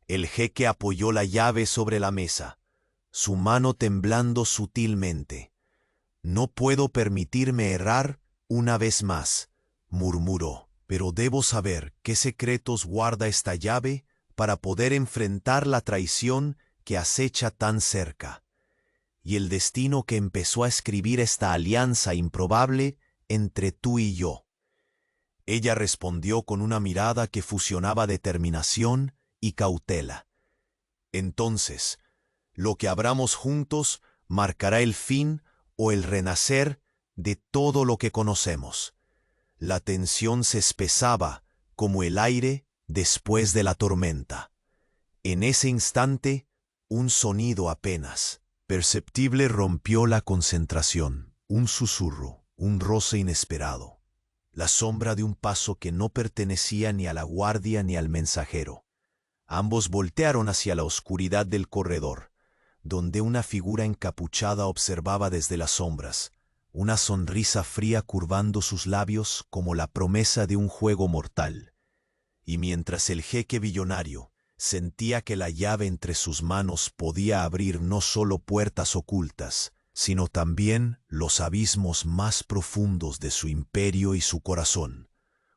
El jeque apoyó la llave sobre la mesa, su mano temblando sutilmente. «No puedo permitirme errar una vez más», murmuró. «Pero debo saber qué secretos guarda esta llave para poder enfrentar la traición que acecha tan cerca, y el destino que empezó a escribir esta alianza improbable entre tú y yo». Ella respondió con una mirada que fusionaba determinación y cautela. «Entonces, lo que abramos juntos marcará el fin o el renacer de todo lo que conocemos». La tensión se espesaba como el aire después de la tormenta. En ese instante, un sonido apenas perceptible rompió la concentración, un susurro, un roce inesperado, la sombra de un paso que no pertenecía ni a la guardia ni al mensajero. Ambos voltearon hacia la oscuridad del corredor, donde una figura encapuchada observaba desde las sombras, una sonrisa fría curvando sus labios como la promesa de un juego mortal. Y mientras el jeque billonario sentía que la llave entre sus manos podía abrir no solo puertas ocultas, sino también los abismos más profundos de su imperio y su corazón,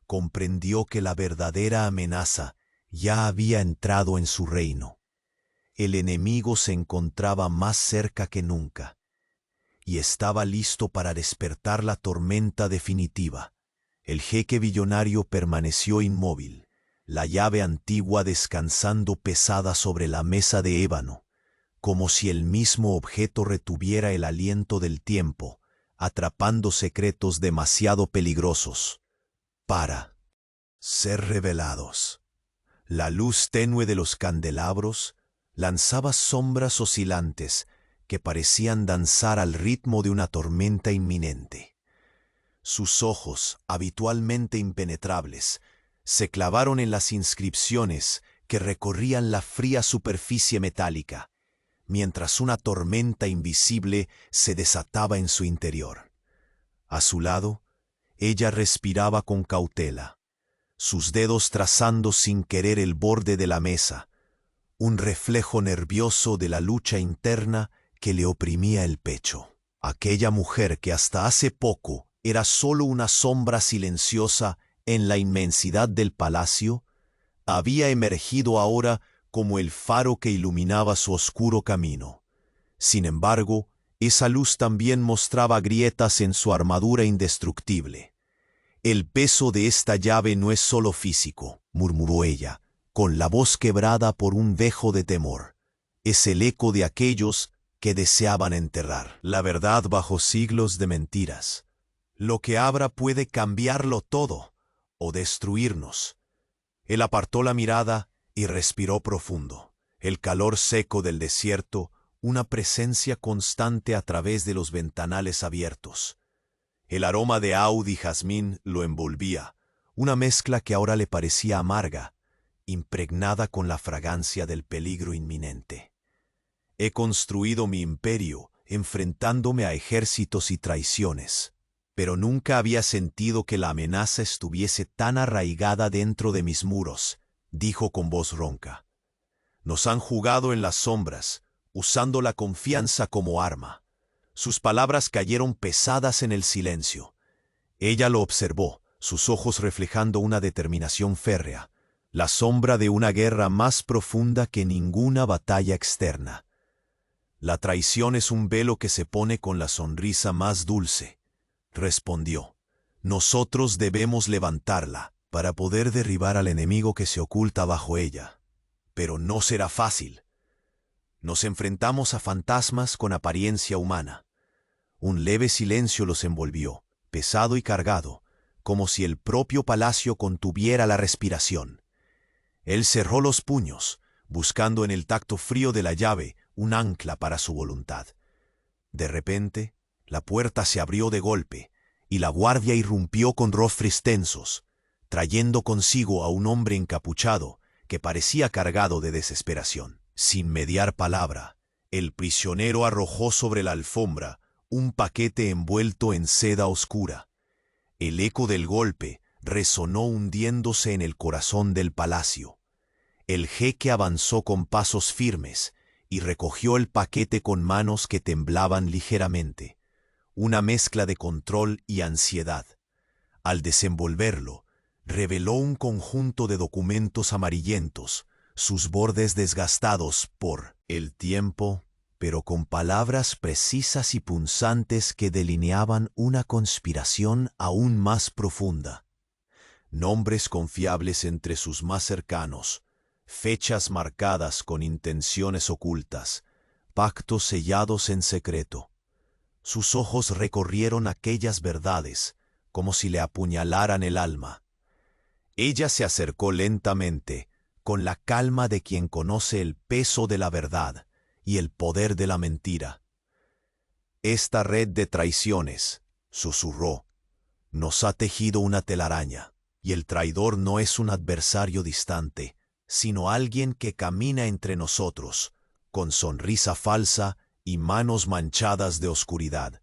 comprendió que la verdadera amenaza ya había entrado en su reino. El enemigo se encontraba más cerca que nunca, y estaba listo para despertar la tormenta definitiva. El jeque billonario permaneció inmóvil, la llave antigua descansando pesada sobre la mesa de ébano, como si el mismo objeto retuviera el aliento del tiempo, atrapando secretos demasiado peligrosos para ser revelados. La luz tenue de los candelabros lanzaba sombras oscilantes que parecían danzar al ritmo de una tormenta inminente. Sus ojos, habitualmente impenetrables, se clavaron en las inscripciones que recorrían la fría superficie metálica, mientras una tormenta invisible se desataba en su interior. A su lado, ella respiraba con cautela, sus dedos trazando sin querer el borde de la mesa, un reflejo nervioso de la lucha interna que le oprimía el pecho. Aquella mujer que hasta hace poco era solo una sombra silenciosa en la inmensidad del palacio, había emergido ahora como el faro que iluminaba su oscuro camino. Sin embargo, esa luz también mostraba grietas en su armadura indestructible. «El peso de esta llave no es solo físico», murmuró ella, con la voz quebrada por un dejo de temor. «Es el eco de aquellos que deseaban enterrar la verdad bajo siglos de mentiras. Lo que abra puede cambiarlo todo o destruirnos». Él apartó la mirada y respiró profundo. El calor seco del desierto, una presencia constante a través de los ventanales abiertos. El aroma de aud y jazmín lo envolvía, una mezcla que ahora le parecía amarga, impregnada con la fragancia del peligro inminente. «He construido mi imperio enfrentándome a ejércitos y traiciones, pero nunca había sentido que la amenaza estuviese tan arraigada dentro de mis muros», dijo con voz ronca. «Nos han jugado en las sombras, usando la confianza como arma». Sus palabras cayeron pesadas en el silencio. Ella lo observó, sus ojos reflejando una determinación férrea, la sombra de una guerra más profunda que ninguna batalla externa. «La traición es un velo que se pone con la sonrisa más dulce», respondió. «Nosotros debemos levantarla para poder derribar al enemigo que se oculta bajo ella. Pero no será fácil. Nos enfrentamos a fantasmas con apariencia humana». Un leve silencio los envolvió, pesado y cargado, como si el propio palacio contuviera la respiración. Él cerró los puños, buscando en el tacto frío de la llave un ancla para su voluntad. De repente, la puerta se abrió de golpe, y la guardia irrumpió con rostros tensos, trayendo consigo a un hombre encapuchado que parecía cargado de desesperación. Sin mediar palabra, el prisionero arrojó sobre la alfombra un paquete envuelto en seda oscura. El eco del golpe resonó hundiéndose en el corazón del palacio. El jeque avanzó con pasos firmes y recogió el paquete con manos que temblaban ligeramente, una mezcla de control y ansiedad. Al desenvolverlo, reveló un conjunto de documentos amarillentos, sus bordes desgastados por el tiempo, pero con palabras precisas y punzantes que delineaban una conspiración aún más profunda. Nombres confiables entre sus más cercanos, fechas marcadas con intenciones ocultas, pactos sellados en secreto. Sus ojos recorrieron aquellas verdades como si le apuñalaran el alma. Ella se acercó lentamente, con la calma de quien conoce el peso de la verdad y el poder de la mentira. «Esta red de traiciones», susurró, «nos ha tejido una telaraña, y el traidor no es un adversario distante, sino alguien que camina entre nosotros, con sonrisa falsa y manos manchadas de oscuridad».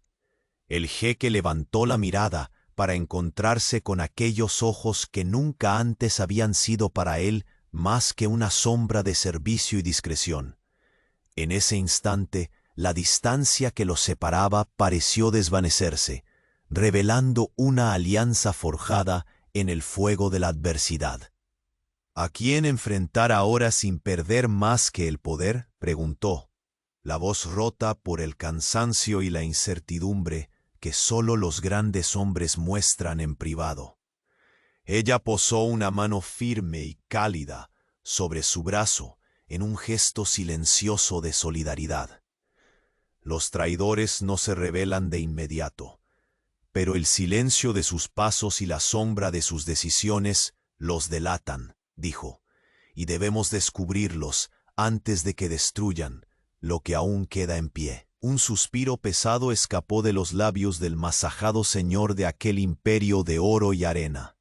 El jeque levantó la mirada para encontrarse con aquellos ojos que nunca antes habían sido para él más que una sombra de servicio y discreción. En ese instante, la distancia que los separaba pareció desvanecerse, revelando una alianza forjada en el fuego de la adversidad. «¿A quién enfrentar ahora sin perder más que el poder?», preguntó, la voz rota por el cansancio y la incertidumbre que solo los grandes hombres muestran en privado. Ella posó una mano firme y cálida sobre su brazo en un gesto silencioso de solidaridad. Los traidores no se revelan de inmediato, pero el silencio de sus pasos y la sombra de sus decisiones los delatan, dijo, y debemos descubrirlos antes de que destruyan lo que aún queda en pie. Un suspiro pesado escapó de los labios del masajado señor de aquel imperio de oro y arena.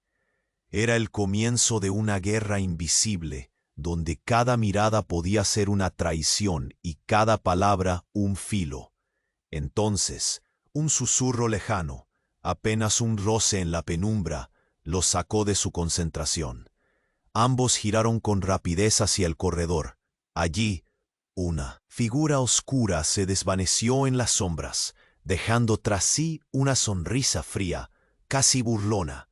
Era el comienzo de una guerra invisible, donde cada mirada podía ser una traición y cada palabra un filo. Entonces, un susurro lejano, apenas un roce en la penumbra, los sacó de su concentración. Ambos giraron con rapidez hacia el corredor. Allí, una figura oscura se desvaneció en las sombras, dejando tras sí una sonrisa fría, casi burlona,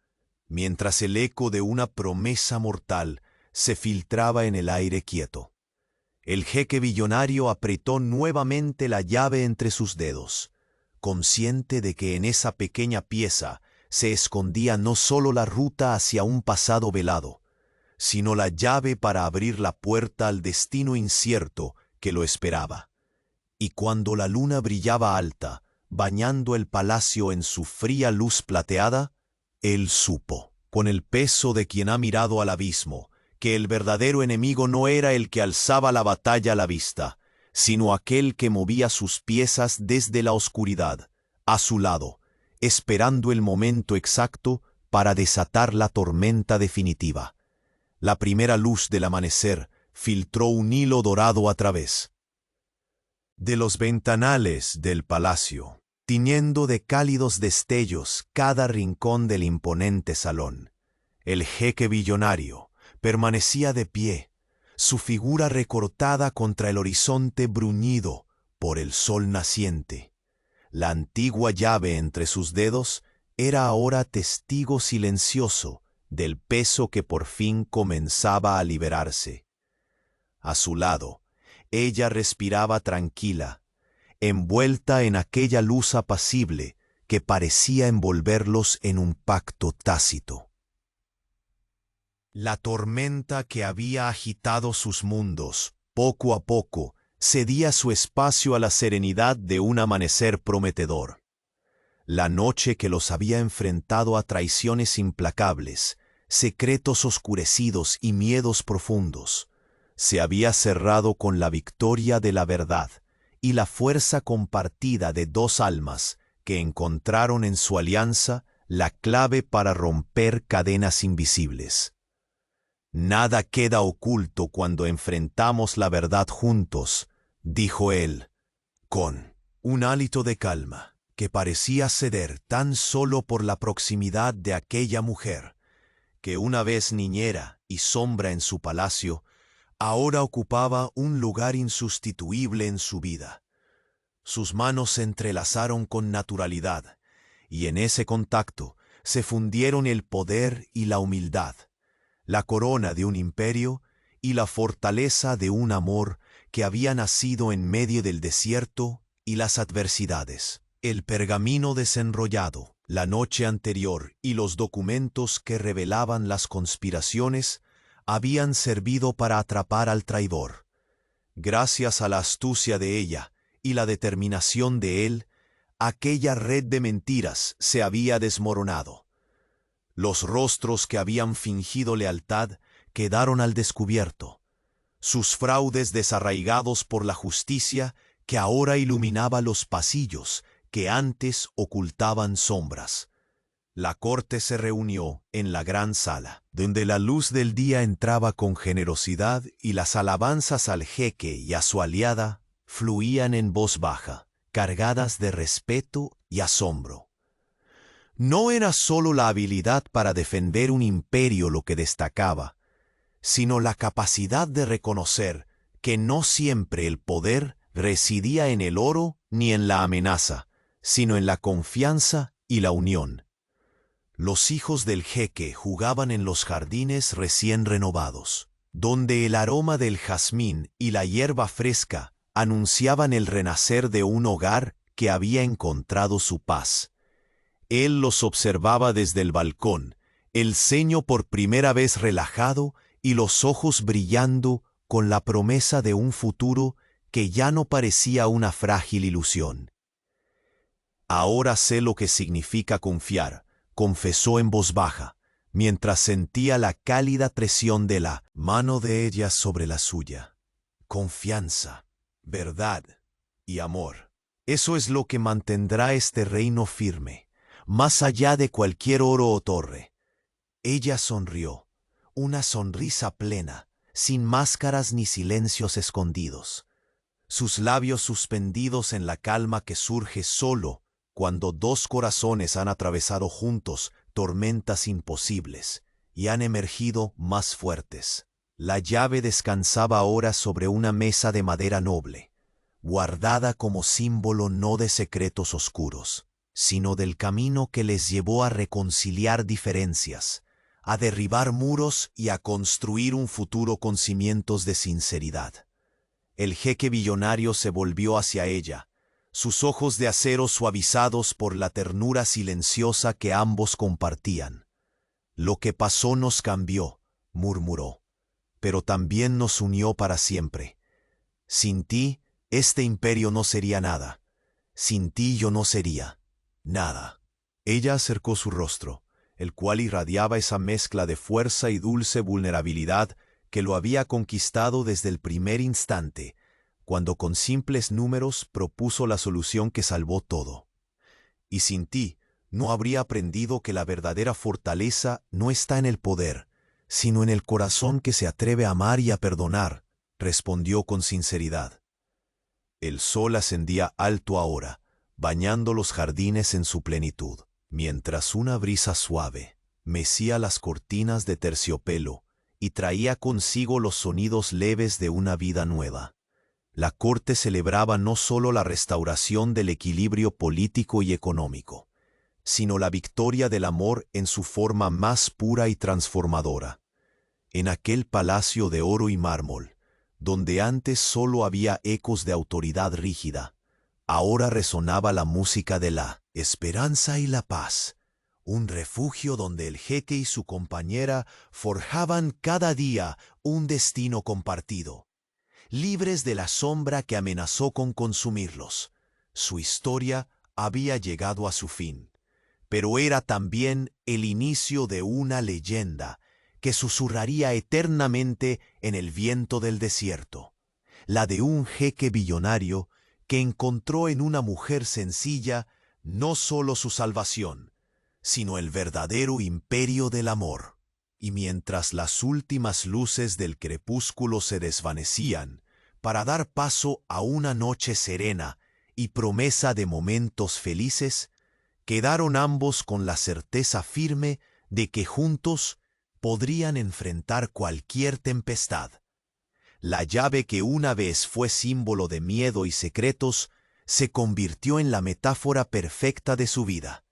mientras el eco de una promesa mortal se filtraba en el aire quieto. El jeque billonario apretó nuevamente la llave entre sus dedos, consciente de que en esa pequeña pieza se escondía no solo la ruta hacia un pasado velado, sino la llave para abrir la puerta al destino incierto que lo esperaba. Y cuando la luna brillaba alta, bañando el palacio en su fría luz plateada, él supo, con el peso de quien ha mirado al abismo, que el verdadero enemigo no era el que alzaba la batalla a la vista, sino aquel que movía sus piezas desde la oscuridad, a su lado, esperando el momento exacto para desatar la tormenta definitiva. La primera luz del amanecer filtró un hilo dorado a través de los ventanales del palacio, tiñendo de cálidos destellos cada rincón del imponente salón. El jeque billonario permanecía de pie, su figura recortada contra el horizonte bruñido por el sol naciente. La antigua llave entre sus dedos era ahora testigo silencioso del peso que por fin comenzaba a liberarse. A su lado, ella respiraba tranquila, envuelta en aquella luz apacible que parecía envolverlos en un pacto tácito. La tormenta que había agitado sus mundos, poco a poco, cedía su espacio a la serenidad de un amanecer prometedor. La noche que los había enfrentado a traiciones implacables, secretos oscurecidos y miedos profundos, se había cerrado con la victoria de la verdad y la fuerza compartida de dos almas que encontraron en su alianza la clave para romper cadenas invisibles. Nada queda oculto cuando enfrentamos la verdad juntos, dijo él, con un hálito de calma que parecía ceder tan solo por la proximidad de aquella mujer, que una vez niñera y sombra en su palacio, ahora ocupaba un lugar insustituible en su vida. Sus manos se entrelazaron con naturalidad, y en ese contacto se fundieron el poder y la humildad, la corona de un imperio y la fortaleza de un amor que había nacido en medio del desierto y las adversidades. El pergamino desenrollado la noche anterior y los documentos que revelaban las conspiraciones habían servido para atrapar al traidor. Gracias a la astucia de ella y la determinación de él, aquella red de mentiras se había desmoronado. Los rostros que habían fingido lealtad quedaron al descubierto, sus fraudes desarraigados por la justicia que ahora iluminaba los pasillos que antes ocultaban sombras. La corte se reunió en la gran sala, donde la luz del día entraba con generosidad y las alabanzas al jeque y a su aliada fluían en voz baja, cargadas de respeto y asombro. No era solo la habilidad para defender un imperio lo que destacaba, sino la capacidad de reconocer que no siempre el poder residía en el oro ni en la amenaza, sino en la confianza y la unión. Los hijos del jeque jugaban en los jardines recién renovados, donde el aroma del jazmín y la hierba fresca anunciaban el renacer de un hogar que había encontrado su paz. Él los observaba desde el balcón, el ceño por primera vez relajado y los ojos brillando con la promesa de un futuro que ya no parecía una frágil ilusión. Ahora sé lo que significa confiar, confesó en voz baja, mientras sentía la cálida presión de la mano de ella sobre la suya. Confianza, verdad y amor. Eso es lo que mantendrá este reino firme, más allá de cualquier oro o torre. Ella sonrió, una sonrisa plena, sin máscaras ni silencios escondidos. Sus labios suspendidos en la calma que surge solo cuando dos corazones han atravesado juntos tormentas imposibles y han emergido más fuertes. La llave descansaba ahora sobre una mesa de madera noble, guardada como símbolo no de secretos oscuros, sino del camino que les llevó a reconciliar diferencias, a derribar muros y a construir un futuro con cimientos de sinceridad. El jeque billonario se volvió hacia ella, sus ojos de acero suavizados por la ternura silenciosa que ambos compartían. «Lo que pasó nos cambió», murmuró, «pero también nos unió para siempre. Sin ti, este imperio no sería nada. Sin ti yo no sería nada». Ella acercó su rostro, el cual irradiaba esa mezcla de fuerza y dulce vulnerabilidad que lo había conquistado desde el primer instante, cuando con simples números propuso la solución que salvó todo. «Y sin ti, no habría aprendido que la verdadera fortaleza no está en el poder, sino en el corazón que se atreve a amar y a perdonar», respondió con sinceridad. El sol ascendía alto ahora, bañando los jardines en su plenitud, mientras una brisa suave mecía las cortinas de terciopelo y traía consigo los sonidos leves de una vida nueva. La corte celebraba no solo la restauración del equilibrio político y económico, sino la victoria del amor en su forma más pura y transformadora. En aquel palacio de oro y mármol, donde antes solo había ecos de autoridad rígida, ahora resonaba la música de la esperanza y la paz, un refugio donde el jeque y su compañera forjaban cada día un destino compartido, libres de la sombra que amenazó con consumirlos. Su historia había llegado a su fin, pero era también el inicio de una leyenda que susurraría eternamente en el viento del desierto, la de un jeque billonario que encontró en una mujer sencilla no solo su salvación, sino el verdadero imperio del amor. Y mientras las últimas luces del crepúsculo se desvanecían para dar paso a una noche serena y promesa de momentos felices, quedaron ambos con la certeza firme de que juntos podrían enfrentar cualquier tempestad. La llave que una vez fue símbolo de miedo y secretos se convirtió en la metáfora perfecta de su vida.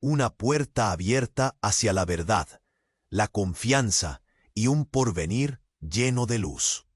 Una puerta abierta hacia la verdad, la confianza y un porvenir lleno de luz.